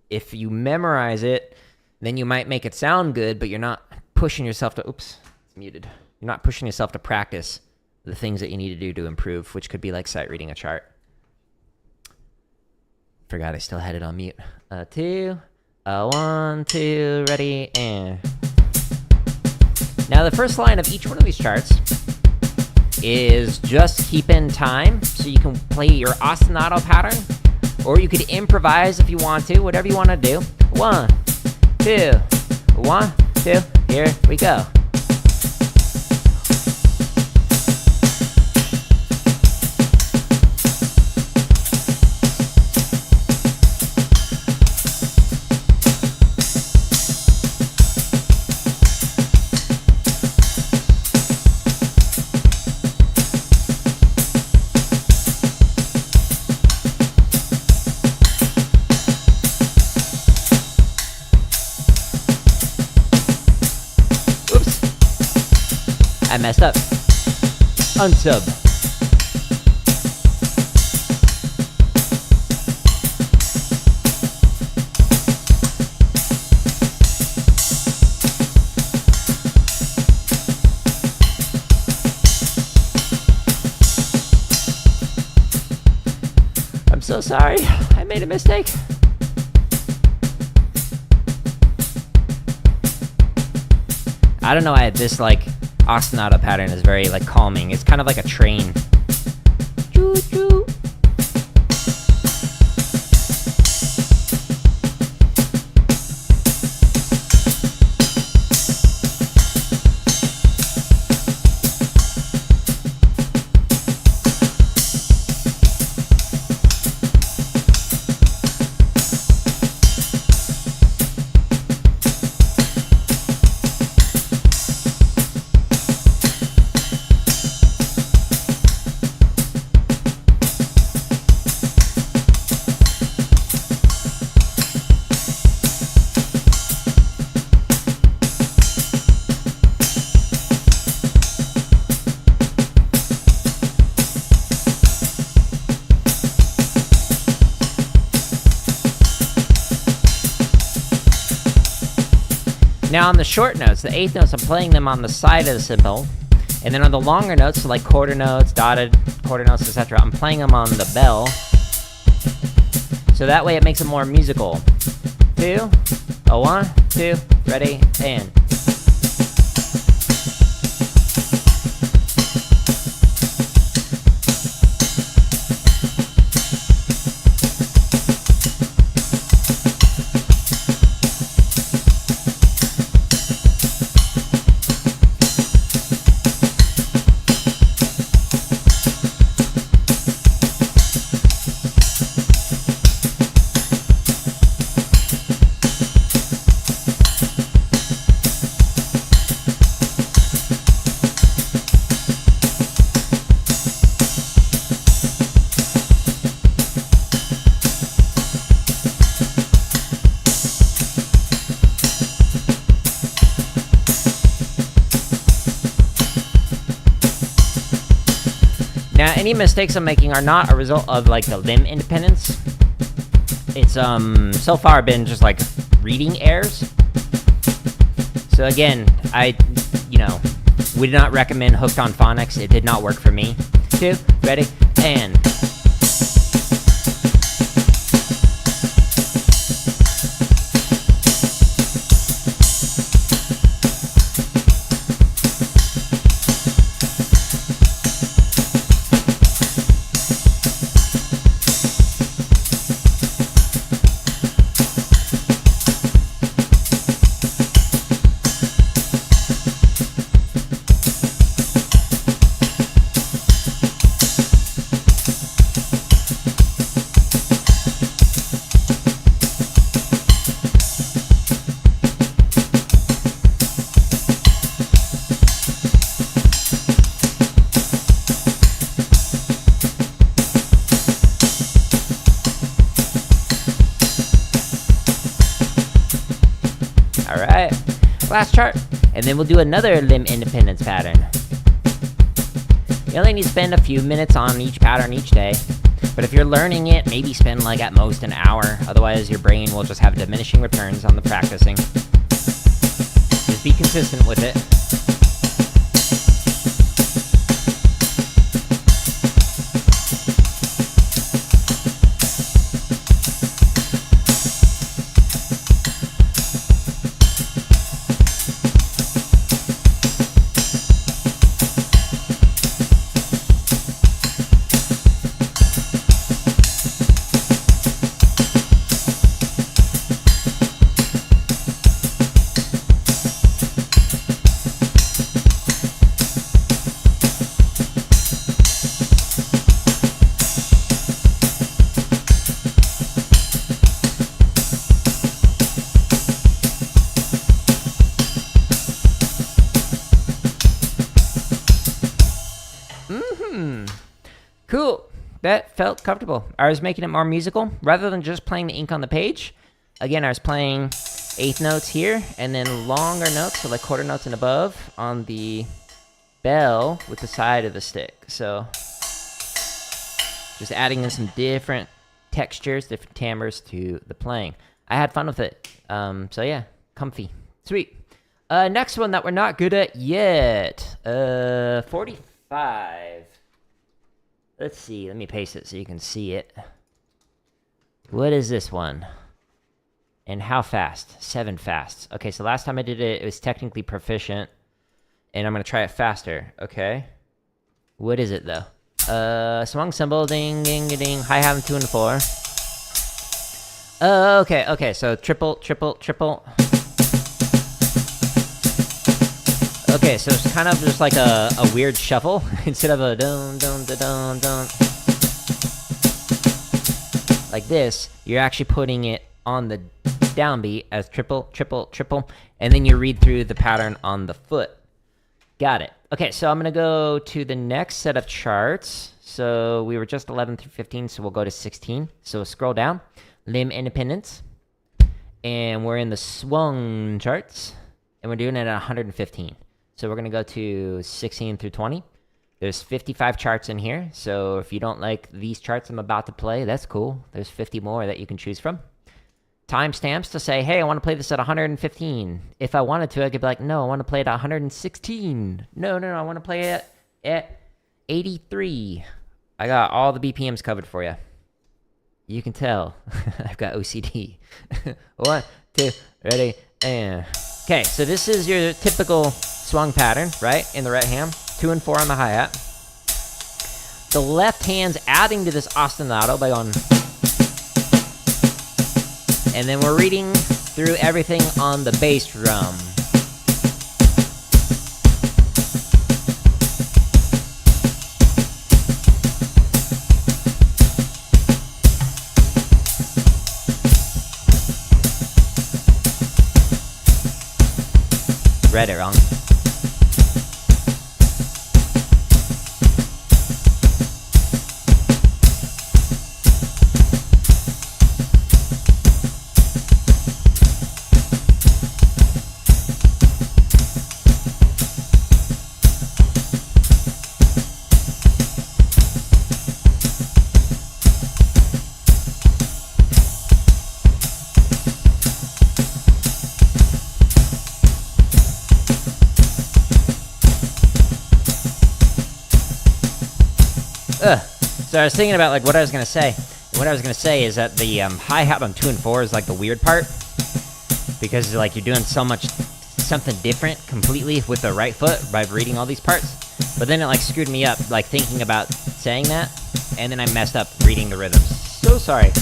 If you memorize it, then you might make it sound good, but you're not pushing yourself to, oops, it's muted. You're not pushing yourself to practice the things that you need to do to improve, which could be like sight reading a chart. Forgot I still had it on mute. 2, 1, 2, ready, and. Now the first line of each one of these charts is just keep in time, so you can play your ostinato pattern, or you could improvise if you want to, whatever you want to do. 1, 2, 1, 2, here we go. I messed up. Unsub. sorry. I made a mistake. I don't know why this, like, ostinato pattern is very, like, calming. It's kind of like a train. Choo-choo. Now on the short notes, the eighth notes, I'm playing them on the side of the cymbal, and then on the longer notes, so like quarter notes, dotted quarter notes, etc., I'm playing them on the bell, so that way it makes it more musical. 2, a 1, 2, ready, and. Now, any mistakes I'm making are not a result of, like, the limb independence. It's, so far been just, like, reading errors. So again, would not recommend Hooked on Phonics. It did not work for me. 2, ready, and. Alright, last chart, and then we'll do another limb independence pattern. You only need to spend a few minutes on each pattern each day, but if you're learning it, maybe spend like at most an hour, otherwise your brain will just have diminishing returns on the practicing. Just be consistent with it. Cool. That felt comfortable. I was making it more musical rather than just playing the ink on the page. Again, I was playing eighth notes here and then longer notes, so like quarter notes and above on the bell with the side of the stick. So just adding in some different textures, different timbres to the playing. I had fun with it. So yeah, comfy. Sweet. Next one that we're not good at yet. 45. Let's see. Let me paste it so you can see it. What is this one? And how fast? 7 fast. Okay, so last time I did it, it was technically proficient. And I'm gonna try it faster, okay? What is it, though? Swung cymbal, ding, ding, ding, hi-hat on 2 and 4. Okay, so triple. Okay, so it's kind of just like a weird shuffle, instead of a dun. Like this, you're actually putting it on the downbeat as triple, and then you read through the pattern on the foot. Got it. Okay, so I'm gonna go to the next set of charts. So we were just 11 through 15, so we'll go to 16. So scroll down, limb independence, and we're in the swung charts, and we're doing it at 115. So we're gonna go to 16 through 20. There's 55 charts in here, so if you don't like these charts I'm about to play, that's cool. There's 50 more that you can choose from. Timestamps to say, hey, I want to play this at 115. If I wanted to, I could be like, no, I want to play it at 116. No, I want to play it at 83. I got all the BPMs covered for you. You can tell I've got OCD. 1, 2, ready, and... Okay, so this is your typical swung pattern, right? In the right hand, 2 and 4 on the hi-hat. The left hand's adding to this ostinato by going... And then we're reading through everything on the bass drum. Read it wrong. So I was thinking about like what I was gonna say. What I was gonna say is that the hi-hat on 2 and 4 is like the weird part, because like you're doing so much something different completely with the right foot by reading all these parts. But then it like screwed me up, like thinking about saying that, and then I messed up reading the rhythms. So sorry.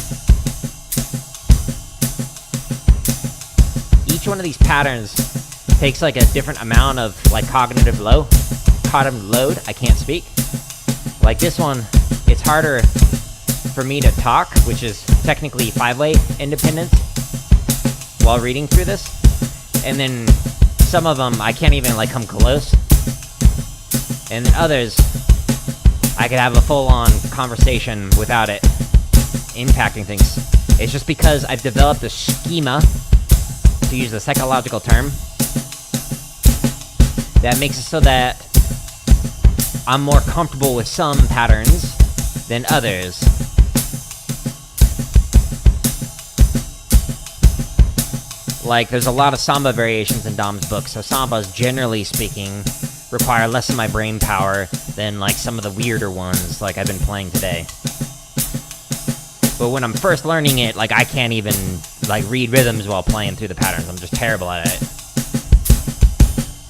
Each one of these patterns takes like a different amount of like cognitive load. I can't speak. Like this one, it's harder for me to talk, which is technically 5-way independence, while reading through this. And then some of them, I can't even like come close. And then others, I could have a full-on conversation without it impacting things. It's just because I've developed a schema, to use a psychological term, that makes it so that I'm more comfortable with some patterns than others. Like, there's a lot of Samba variations in Dom's book, so Sambas, generally speaking, require less of my brain power than, like, some of the weirder ones, like I've been playing today. But when I'm first learning it, like, I can't even, like, read rhythms while playing through the patterns. I'm just terrible at it.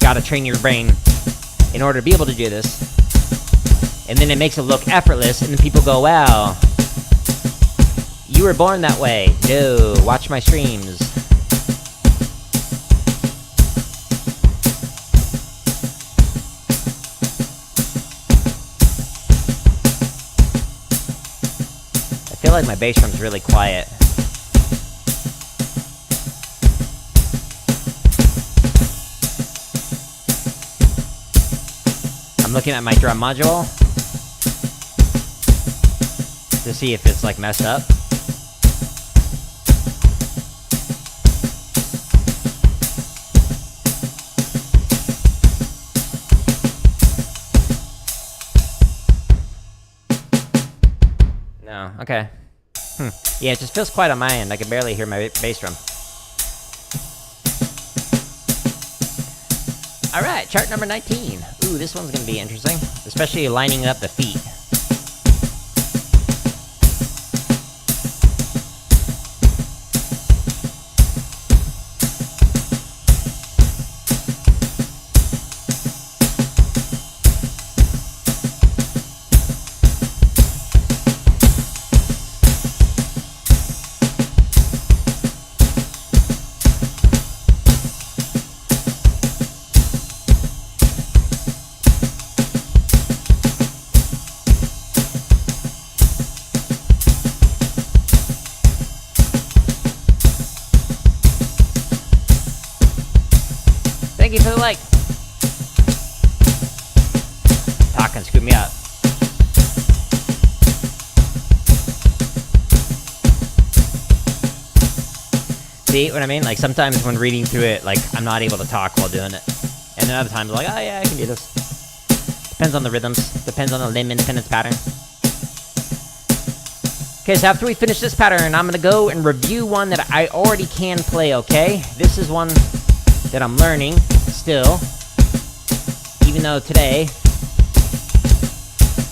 Gotta train your brain in order to be able to do this. And then it makes it look effortless, and then people go, wow, you were born that way. No, watch my streams. I feel like my bass drum's really quiet. I'm looking at my drum module to see if it's like messed up. No, okay. Yeah, it just feels quiet on my end. I can barely hear my bass drum. Alright, chart number 19. Ooh, this one's gonna be interesting, especially lining up the feet. Thank you for the like. Talking screwed me up. See what I mean? Like sometimes when reading through it, like I'm not able to talk while doing it. And then other times like, oh yeah, I can do this. Depends on the rhythms. Depends on the limb independence pattern. Okay, so after we finish this pattern, I'm gonna go and review one that I already can play, okay? This is one that I'm learning still. Even though today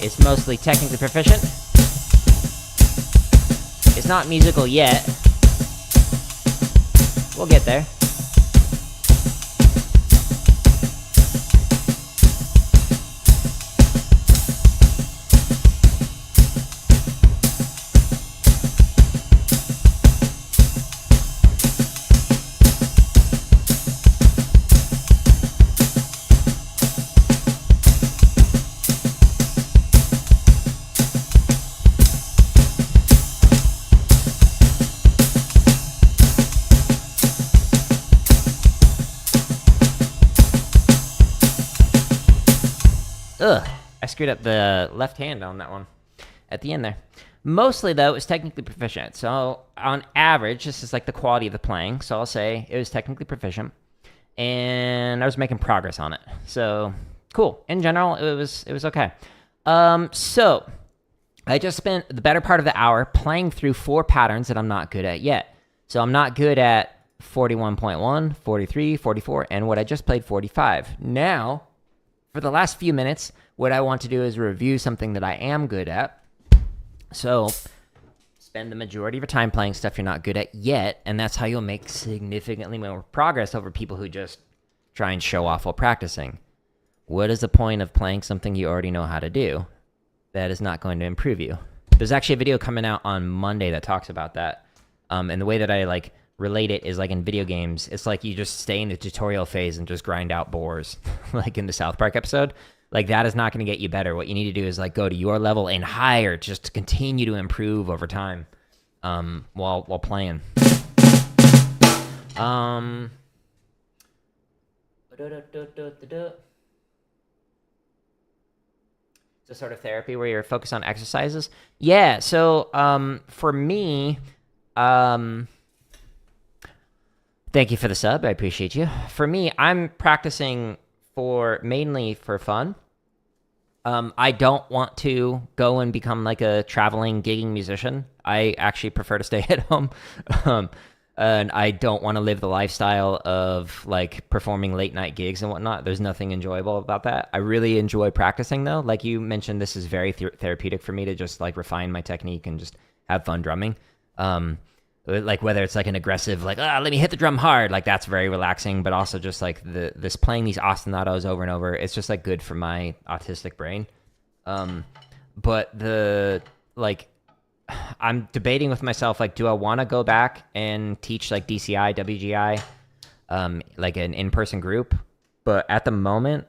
it's mostly technically proficient. It's not musical yet. We'll get there. Ugh, I screwed up the left hand on that one at the end there. Mostly, though, it was technically proficient. So, on average, this is like the quality of the playing. So, I'll say it was technically proficient. And I was making progress on it. So, cool. In general, it was okay. So, I just spent the better part of the hour playing through 4 patterns that I'm not good at yet. So, I'm not good at 41.1, 43, 44, and what I just played, 45. Now, for the last few minutes, what I want to do is review something that I am good at. So, spend the majority of your time playing stuff you're not good at yet, and that's how you'll make significantly more progress over people who just try and show off while practicing. What is the point of playing something you already know how to do? That is not going to improve you. There's actually a video coming out on Monday that talks about that. And the way that I relate it is like in video games, it's like you just stay in the tutorial phase and just grind out boars, like in the South Park episode. Like that is not going to get you better. What you need to do is like go to your level and higher, just to continue to improve over time, while playing. It's a sort of therapy where you're focused on exercises. Yeah. So for me, thank you for the sub. I appreciate you. For me, I'm practicing mainly for fun. I don't want to go and become like a traveling, gigging musician. I actually prefer to stay at home. And I don't want to live the lifestyle of like performing late night gigs and whatnot. There's nothing enjoyable about that. I really enjoy practicing though. Like you mentioned, this is very therapeutic for me to just like refine my technique and just have fun drumming. Like whether it's like an aggressive, like, let me hit the drum hard, like that's very relaxing, but also just like this playing these ostinatos over and over, it's just like good for my autistic brain. But I'm debating with myself, like, do I want to go back and teach like DCI, WGI, like an in-person group? But at the moment,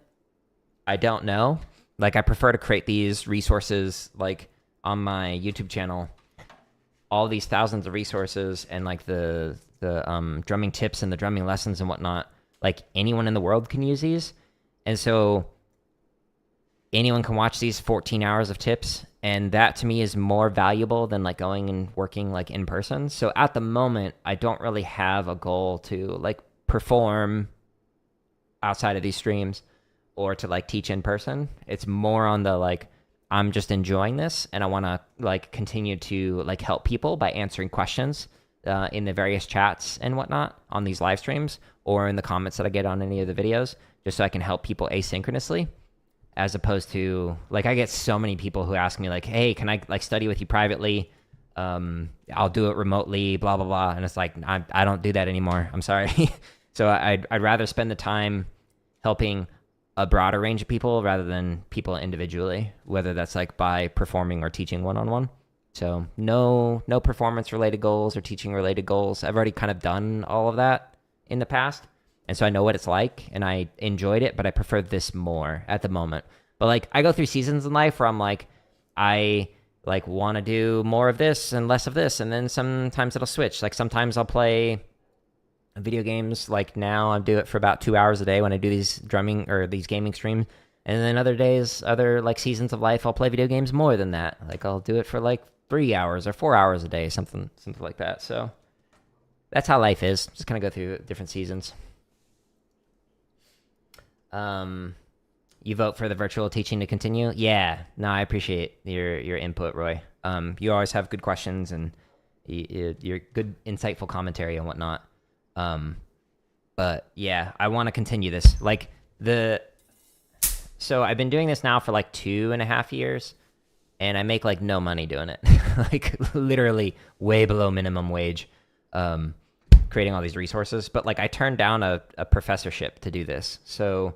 I don't know. Like I prefer to create these resources like on my YouTube channel, all these thousands of resources and like the drumming tips and the drumming lessons and whatnot, like anyone in the world can use these. And so anyone can watch these 14 hours of tips. And that to me is more valuable than like going and working like in person. So at the moment, I don't really have a goal to like perform outside of these streams or to like teach in person. It's more on the like, I'm just enjoying this and I want to like continue to like help people by answering questions in the various chats and whatnot on these live streams or in the comments that I get on any of the videos, just so I can help people asynchronously, as opposed to like, I get so many people who ask me like, hey, can I like study with you privately? I'll do it remotely, blah, blah, blah. And it's like, I don't do that anymore. I'm sorry. So I'd rather spend the time helping a broader range of people rather than people individually, whether that's like by performing or teaching one-on-one. So no performance related goals or teaching related goals. I've already kind of done all of that in the past. And so I know what it's like and I enjoyed it, but I prefer this more at the moment. But like I go through seasons in life where I'm like, I like want to do more of this and less of this. And then sometimes it'll switch. Like sometimes I'll play video games. Like now I do it for about 2 hours a day when I do these drumming or these gaming streams. And then other days, other like seasons of life, I'll play video games more than that. Like I'll do it for like 3 hours or 4 hours a day, something like that. So that's how life is. Just kind of go through different seasons. You vote for the virtual teaching to continue? Yeah. No, I appreciate your input, Roy. You always have good questions and your good, insightful commentary and whatnot. But yeah, I want to continue this. So I've been doing this now for like 2.5 years, and I make like no money doing it. Like literally way below minimum wage, creating all these resources. But like I turned down a professorship to do this. So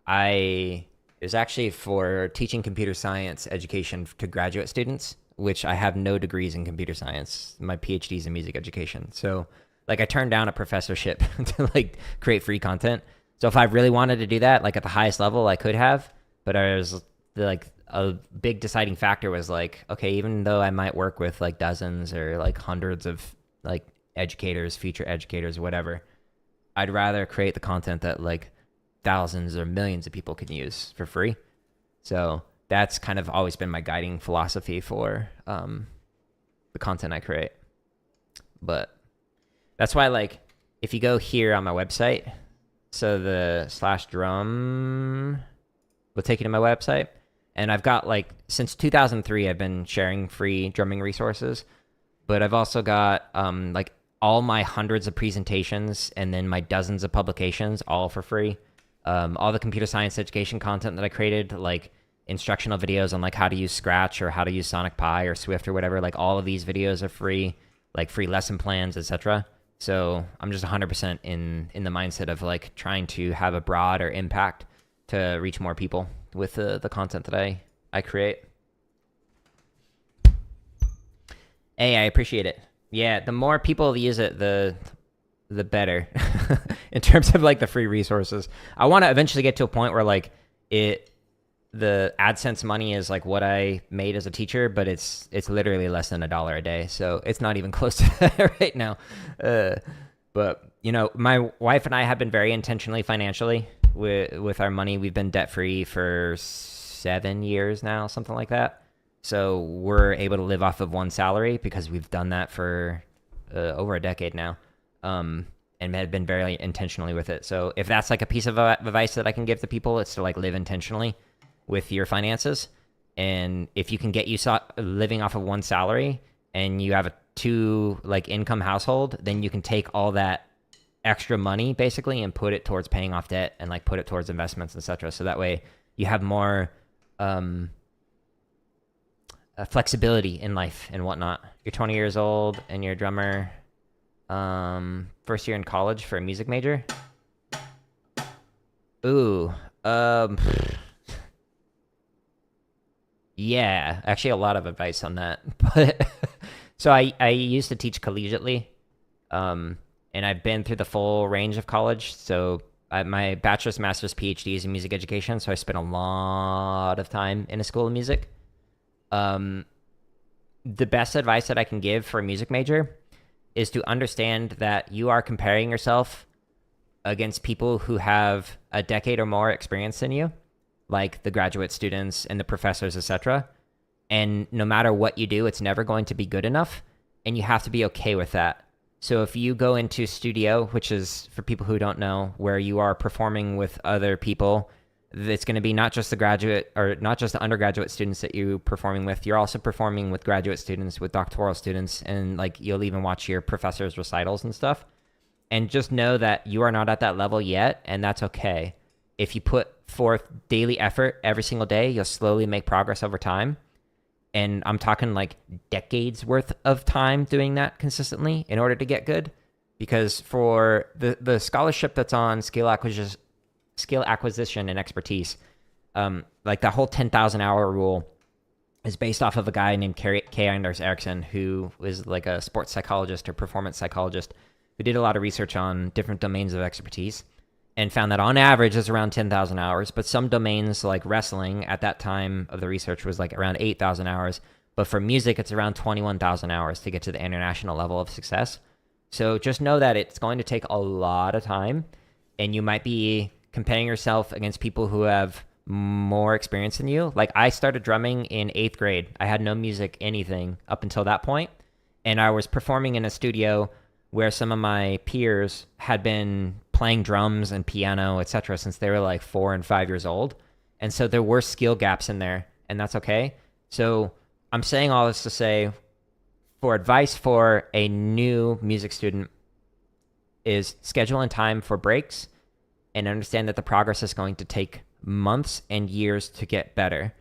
it was actually for teaching computer science education to graduate students, which I have no degrees in computer science. My PhD is in music education. So like I turned down a professorship to like create free content. So if I really wanted to do that, like at the highest level, I could have, but like a big deciding factor was like, okay, even though I might work with like dozens or like hundreds of like educators, future educators, whatever, I'd rather create the content that like thousands or millions of people can use for free. So that's kind of always been my guiding philosophy for the content I create. But that's why, like, if you go here on my website, so the /drum will take you to my website. And I've got, like, since 2003, I've been sharing free drumming resources. But I've also got, like, all my hundreds of presentations and then my dozens of publications, all for free. All the computer science education content that I created, like instructional videos on, like, how to use Scratch or how to use Sonic Pi or Swift or whatever. Like, all of these videos are free, like, free lesson plans, etc. So I'm just 100% in the mindset of like trying to have a broader impact to reach more people with the content that I create. Hey, I appreciate it. Yeah, the more people use it, the better in terms of like the free resources. I want to eventually get to a point where like the AdSense money is like what I made as a teacher, but it's literally less than $1 a day. So it's not even close to that right now. But you know, my wife and I have been very intentionally financially with our money. We've been debt free for 7 years now, something like that. So we're able to live off of one salary because we've done that for over a decade now. And have been very intentionally with it. So if that's like a piece of advice that I can give to people, it's to like live intentionally with your finances. And if you can get you living off of one salary and you have a 2 like income household, then you can take all that extra money basically and put it towards paying off debt and like put it towards investments, etc. So that way you have more flexibility in life and whatnot. You're 20 years old and you're a drummer, first year in college for a music major. Ooh, yeah, actually a lot of advice on that. But so I used to teach collegiately, and I've been through the full range of college. So my bachelor's, master's, PhD is in music education. So I spent a lot of time in a school of music. The best advice that I can give for a music major is to understand that you are comparing yourself against people who have a decade or more experience than you, like the graduate students and the professors, etc. And no matter what you do, it's never going to be good enough, and you have to be okay with that. So if you go into studio, which is, for people who don't know, where you are performing with other people, it's going to be not just the graduate or not just the undergraduate students that you're performing with. You're also performing with graduate students, with doctoral students, and like you'll even watch your professors' recitals and stuff. And just know that you are not at that level yet, and that's okay. If you put forth daily effort every single day, you'll slowly make progress over time. And I'm talking like decades worth of time doing that consistently in order to get good. Because for the scholarship that's on skill acquisition and expertise, like the whole 10,000 hour rule is based off of a guy named K. Anders Ericsson, who was like a sports psychologist or performance psychologist who did a lot of research on different domains of expertise and found that on average it's around 10,000 hours. But some domains like wrestling at that time of the research was like around 8,000 hours. But for music, it's around 21,000 hours to get to the international level of success. So just know that it's going to take a lot of time, and you might be comparing yourself against people who have more experience than you. Like, I started drumming in 8th grade. I had no music, anything up until that point, and I was performing in a studio where some of my peers had been playing drums and piano, etc., since they were like 4 and 5 years old. And so there were skill gaps in there, and that's okay. So I'm saying all this to say, for advice for a new music student, is schedule in time for breaks and understand that the progress is going to take months and years to get better.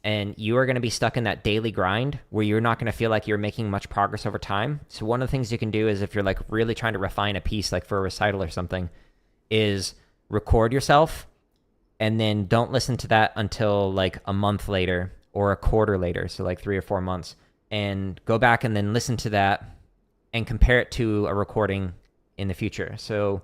And you are going to be stuck in that daily grind where you're not going to feel like you're making much progress over time. So one of the things you can do is, if you're like really trying to refine a piece, like for a recital or something, is record yourself and then don't listen to that until like a month later or a quarter later. So like 3 or 4 months, and go back and then listen to that and compare it to a recording in the future. So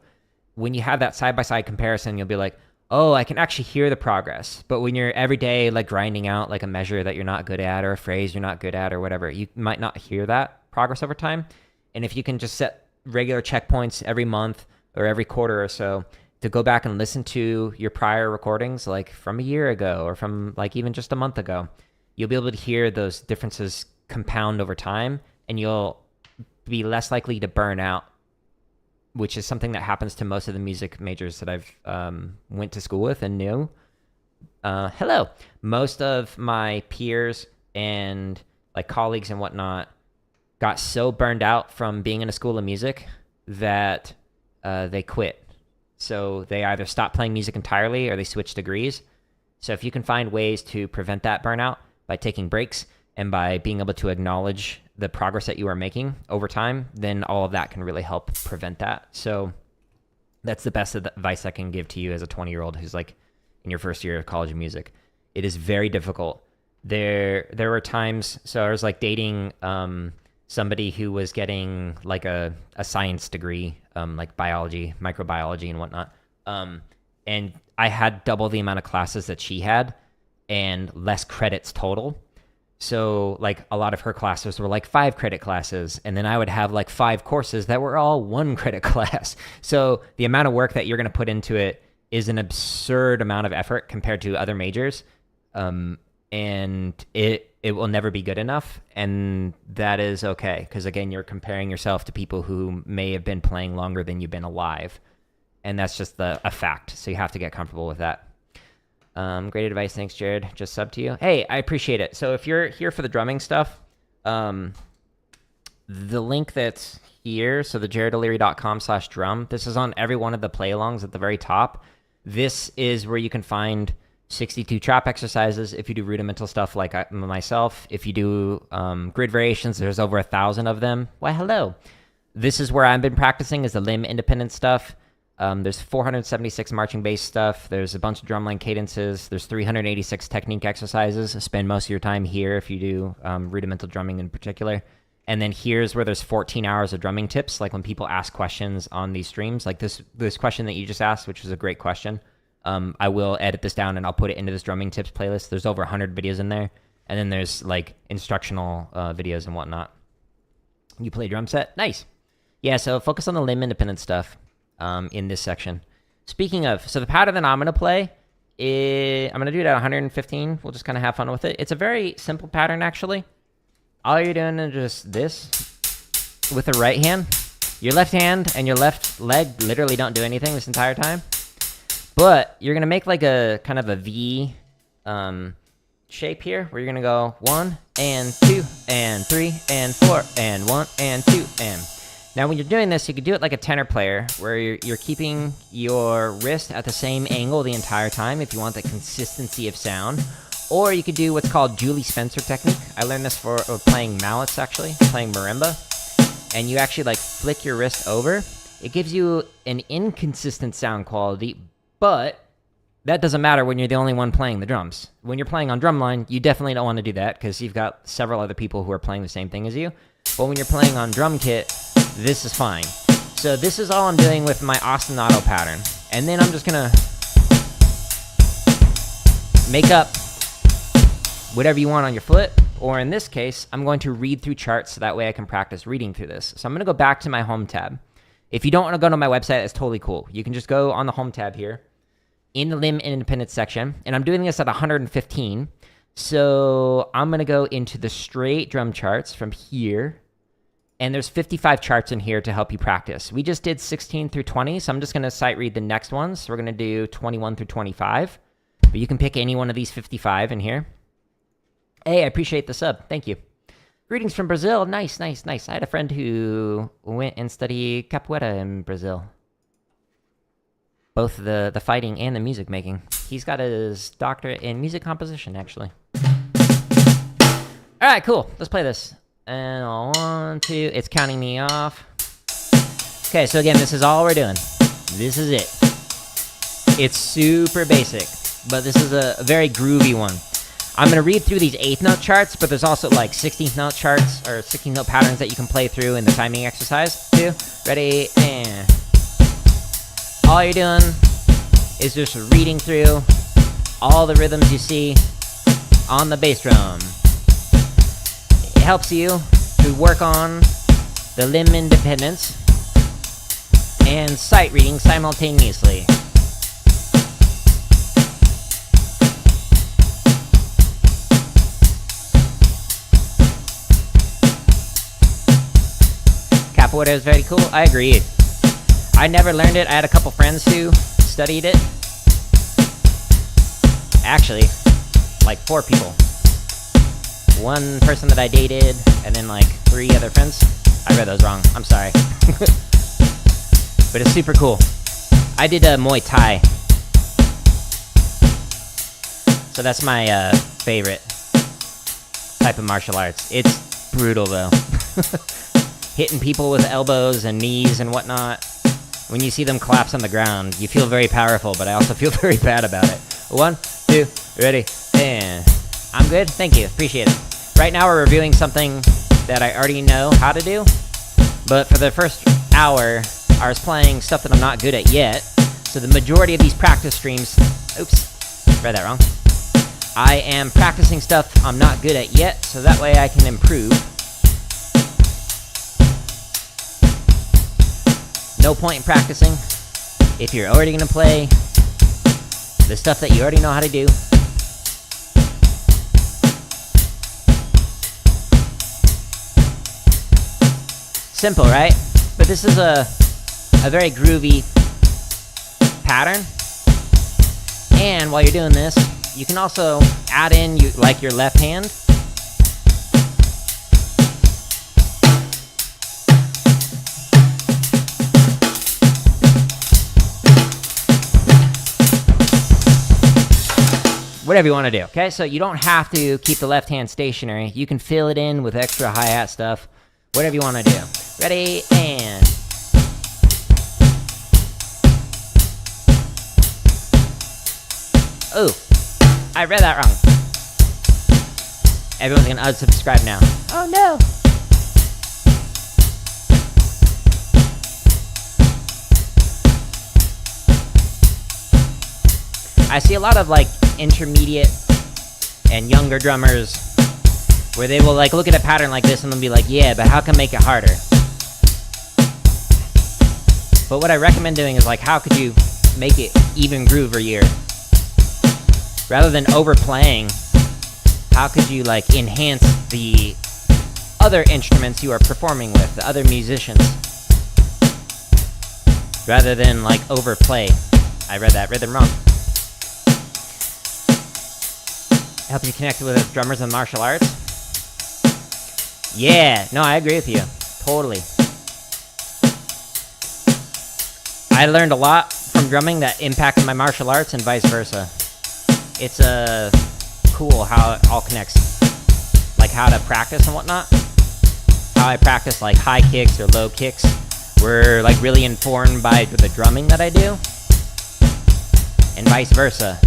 when you have that side-by-side comparison, you'll be like, oh, I can actually hear the progress. But when you're every day like grinding out like a measure that you're not good at, or a phrase you're not good at, or whatever, you might not hear that progress over time. And if you can just set regular checkpoints every month or every quarter or so to go back and listen to your prior recordings, like from a year ago or from like even just a month ago, you'll be able to hear those differences compound over time, and you'll be less likely to burn out, which is something that happens to most of the music majors that I've went to school with and knew. Hello. Most of my peers and like colleagues and whatnot got so burned out from being in a school of music that they quit. So they either stopped playing music entirely or they switched degrees. So if you can find ways to prevent that burnout by taking breaks and by being able to acknowledge the progress that you are making over time, then all of that can really help prevent that. So that's the best advice I can give to you as a 20-year-old who's like in your first year of college of music. It is very difficult. There were times, so I was like dating somebody who was getting like a science degree, like biology, microbiology and whatnot. And I had double the amount of classes that she had and less credits total. So like a lot of her classes were like 5 credit classes, and then I would have like 5 courses that were all 1 credit class. So the amount of work that you're going to put into it is an absurd amount of effort compared to other majors. And it will never be good enough. And that is okay. Because again, you're comparing yourself to people who may have been playing longer than you've been alive. And that's just a fact. So you have to get comfortable with that. Great advice. Thanks, Jared. Just sub to you. Hey, I appreciate it. So if you're here for the drumming stuff, the link that's here, so the jaredoleary.com/drum, this is on every one of the play-alongs at the very top. This is where you can find 62 trap exercises if you do rudimental stuff like myself. If you do grid variations, there's over 1,000 of them. Why, hello. This is where I've been practicing, is the limb independent stuff. There's 476 marching bass stuff. There's a bunch of drumline cadences. There's 386 technique exercises. Spend most of your time here if you do rudimental drumming in particular. And then here's where there's 14 hours of drumming tips. Like when people ask questions on these streams, like this question that you just asked, which was a great question. I will edit this down and I'll put it into this drumming tips playlist. There's over 100 videos in there. And then there's like instructional videos and whatnot. You play drum set? Nice. Yeah, so focus on the limb independent stuff. In this section. Speaking of, so the pattern that I'm going to play, I'm going to do it at 115. We'll just kind of have fun with it. It's a very simple pattern, actually. All you're doing is just this with the right hand. Your left hand and your left leg literally don't do anything this entire time. But you're going to make like a kind of a V shape here, where you're going to go 1 and 2 and 3 and 4 and 1 and 2 and... Now, when you're doing this, you could do it like a tenor player, where you're keeping your wrist at the same angle the entire time if you want the consistency of sound. Or you could do what's called Julie Spencer technique. I learned this for playing mallets, actually, playing marimba. And you actually like flick your wrist over. It gives you an inconsistent sound quality, but that doesn't matter when you're the only one playing the drums. When you're playing on drumline, you definitely don't want to do that because you've got several other people who are playing the same thing as you. But when you're playing on drum kit, this is fine. So this is all I'm doing with my ostinato pattern. And then I'm just going to make up whatever you want on your foot. or in this case, I'm going to read through charts so that way I can practice reading through this. So I'm going to go back to my home tab. If you don't want to go to my website, that's totally cool. You can just go on the home tab here in the limb independence section, and I'm doing this at 115. So I'm going to go into the straight drum charts from here, and there's 55 charts in here to help you practice. We just did 16 through 20, so I'm just going to sight read the next ones. So we're going to do 21 through 25, but you can pick any one of these 55 in here. Hey, I appreciate the sub. Thank you. Greetings from Brazil. Nice, nice, nice. I had a friend who went and studied capoeira in Brazil. Both the fighting and the music making. He's got his doctorate in music composition, actually. All right, cool. Let's play this. And 1, 2. It's counting me off. Okay, so again, this is all we're doing. This is it. It's super basic, but this is a very groovy one. I'm going to read through these 8th note charts, but there's also like 16th note charts or 16th note patterns that you can play through in the timing exercise too. Ready? And all you're doing is just reading through all the rhythms you see on the bass drum. It helps you to work on the limb independence and sight reading simultaneously. Capoeira is very cool. I agree. I never learned it. I had a couple friends who studied it. Actually, like 4 people. 1 person that I dated, and then like 3 other friends. I read those wrong. I'm sorry. But it's super cool. I did Muay Thai. So that's my favorite type of martial arts. It's brutal though. Hitting people with elbows and knees and whatnot. When you see them collapse on the ground, you feel very powerful, but I also feel very bad about it. 1, 2, ready, and I'm good. Thank you. Appreciate it. Right now we're reviewing something that I already know how to do, but for the first hour, I was playing stuff that I'm not good at yet. So the majority of these practice streams, oops, read that wrong. I am practicing stuff I'm not good at yet, so that way I can improve. No point in practicing if you're already going to play the stuff that you already know how to do. Simple, right? But this is a very groovy pattern. And while you're doing this, you can also add in your left hand. Whatever you want to do, okay? So you don't have to keep the left hand stationary. You can fill it in with extra hi-hat stuff. Whatever you want to do. Ready, and... Oh, I read that wrong. Everyone's gonna unsubscribe now. Oh no! I see a lot of like intermediate and younger drummers where they will like look at a pattern like this and they'll be like, yeah, but how can I make it harder? But what I recommend doing is like, how could you make it even groovier? Rather than overplaying, how could you like enhance the other instruments you are performing with, the other musicians? Rather than like overplay. I read that rhythm wrong. Help you connect with drummers and martial arts? Yeah, no, I agree with you. Totally. I learned a lot from drumming that impacted my martial arts and vice versa. It's cool how it all connects. Like how to practice and whatnot. How I practice like high kicks or low kicks were like really informed by the drumming that I do. And vice versa.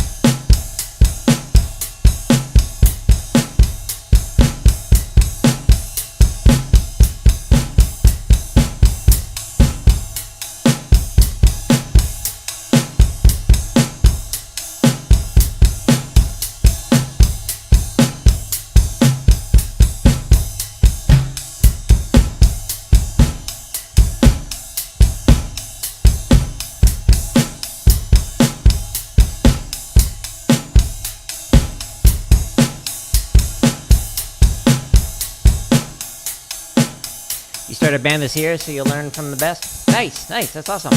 sort of band this here so you'll learn from the best. Nice, that's awesome.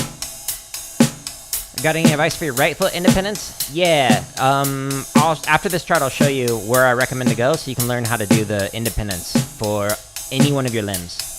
Got any advice for your right foot independence? Yeah, after this chart I'll show you where I recommend to go so you can learn how to do the independence for any one of your limbs.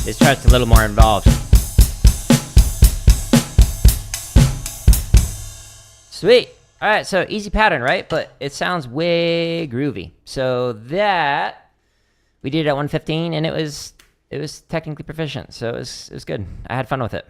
This chart's a little more involved. Sweet. All right, so easy pattern, right? But it sounds way groovy. So that we did it at 115, and it was technically proficient. So it was good. I had fun with it.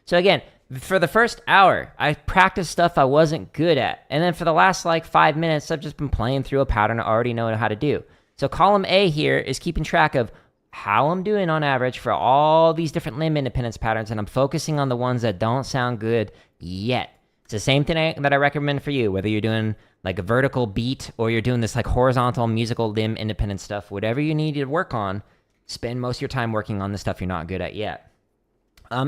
So again, for the first hour, I practiced stuff I wasn't good at, and then for the last like 5 minutes, I've just been playing through a pattern I already know how to do. So column A here is keeping track of how I'm doing on average for all these different limb independence patterns, and I'm focusing on the ones that don't sound good yet. It's the same thing that I recommend for you, whether you're doing like a vertical beat or you're doing this like horizontal musical limb independent stuff. Whatever you need to work on, spend most of your time working on the stuff you're not good at yet.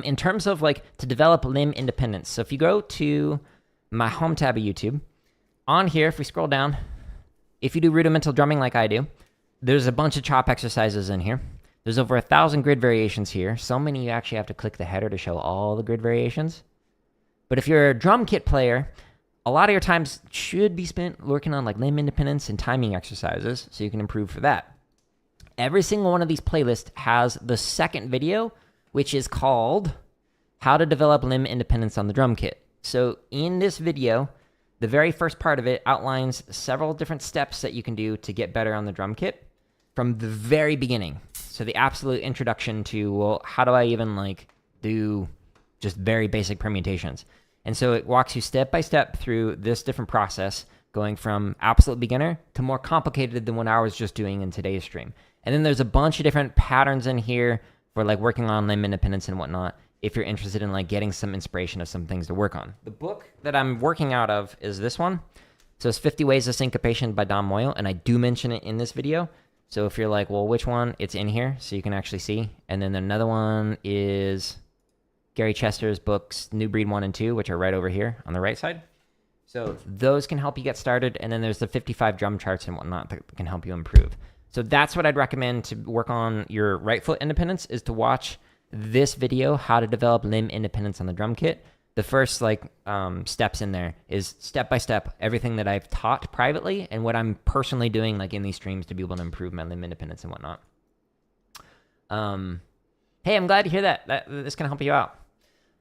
In terms of like to develop limb independence, so if you go to my home tab of YouTube, on here, if we scroll down, if you do rudimental drumming like I do, there's a bunch of chop exercises in here. There's over 1,000 grid variations here. So many you actually have to click the header to show all the grid variations. But if you're a drum kit player, a lot of your times should be spent working on like limb independence and timing exercises so you can improve for that. Every single one of these playlists has the second video, which is called How to Develop Limb Independence on the Drum Kit. So in this video, the very first part of it outlines several different steps that you can do to get better on the drum kit from the very beginning. So the absolute introduction to, well, how do I even like do just very basic permutations? And so it walks you step by step through this different process, going from absolute beginner to more complicated than what I was just doing in today's stream. And then there's a bunch of different patterns in here for like working on limb independence and whatnot, if you're interested in like getting some inspiration of some things to work on. The book that I'm working out of is this one. So it's 50 Ways of Syncopation by Don Moyle, and I do mention it in this video. So if you're like, well, which one? It's in here, so you can actually see. And then another one is Gary Chester's books, New Breed 1 and 2, which are right over here on the right side. So those can help you get started. And then there's the 55 drum charts and whatnot that can help you improve. So that's what I'd recommend to work on your right foot independence, is to watch this video, How to Develop Limb Independence on the Drum Kit. The first like steps in there is step by step everything that I've taught privately and what I'm personally doing like in these streams to be able to improve my limb independence and whatnot. Hey, I'm glad to hear that this can help you out.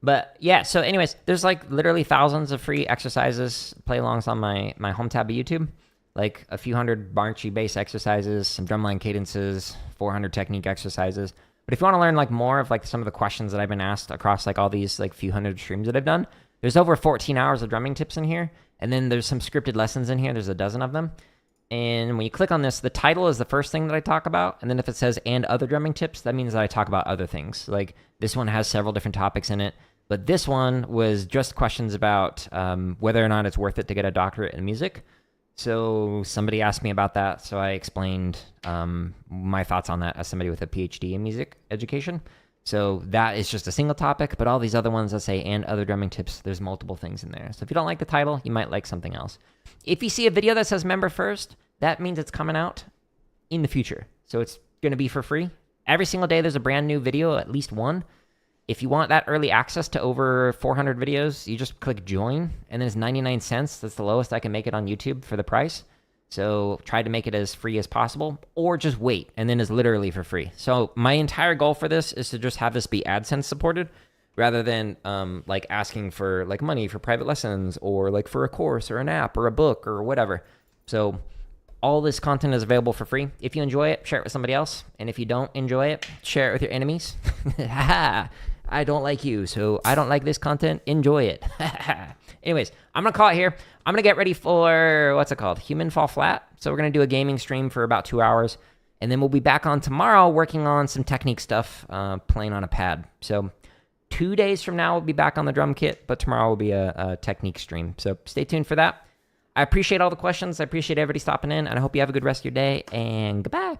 But yeah, so anyways, there's like literally thousands of free exercises, play alongs on my home tab of YouTube, like a few hundred marchy bass exercises, some drumline cadences, 400 technique exercises. But if you want to learn like more of like some of the questions that I've been asked across like all these like few hundred streams that I've done, there's over 14 hours of drumming tips in here. And then there's some scripted lessons in here. There's a dozen of them. And when you click on this, the title is the first thing that I talk about. And then if it says and other drumming tips, that means that I talk about other things. Like this one has several different topics in it. But this one was just questions about whether or not it's worth it to get a doctorate in music. So somebody asked me about that, so I explained my thoughts on that as somebody with a PhD in music education. So that is just a single topic, but all these other ones that say and other drumming tips, there's multiple things in there. So if you don't like the title, you might like something else. If you see a video that says member first, that means it's coming out in the future. So it's going to be for free. Every single day there's a brand new video, at least one. If you want that early access to over 400 videos, you just click join, and then it's 99 cents. That's the lowest I can make it on YouTube for the price. So try to make it as free as possible, or just wait, and then it's literally for free. So my entire goal for this is to just have this be AdSense supported, rather than like asking for like money for private lessons, or like for a course or an app or a book or whatever. So All this content is available for free. If you enjoy it, share it with somebody else. And if you don't enjoy it, share it with your enemies. I don't like you, so I don't like this content. Enjoy it. Anyways, I'm going to call it here. I'm going to get ready for, what's it called? Human Fall Flat. So we're going to do a gaming stream for about 2 hours. And then we'll be back on tomorrow working on some technique stuff, playing on a pad. So 2 days from now, we'll be back on the drum kit, but tomorrow will be a technique stream. So stay tuned for that. I appreciate all the questions. I appreciate everybody stopping in, and I hope you have a good rest of your day, and goodbye.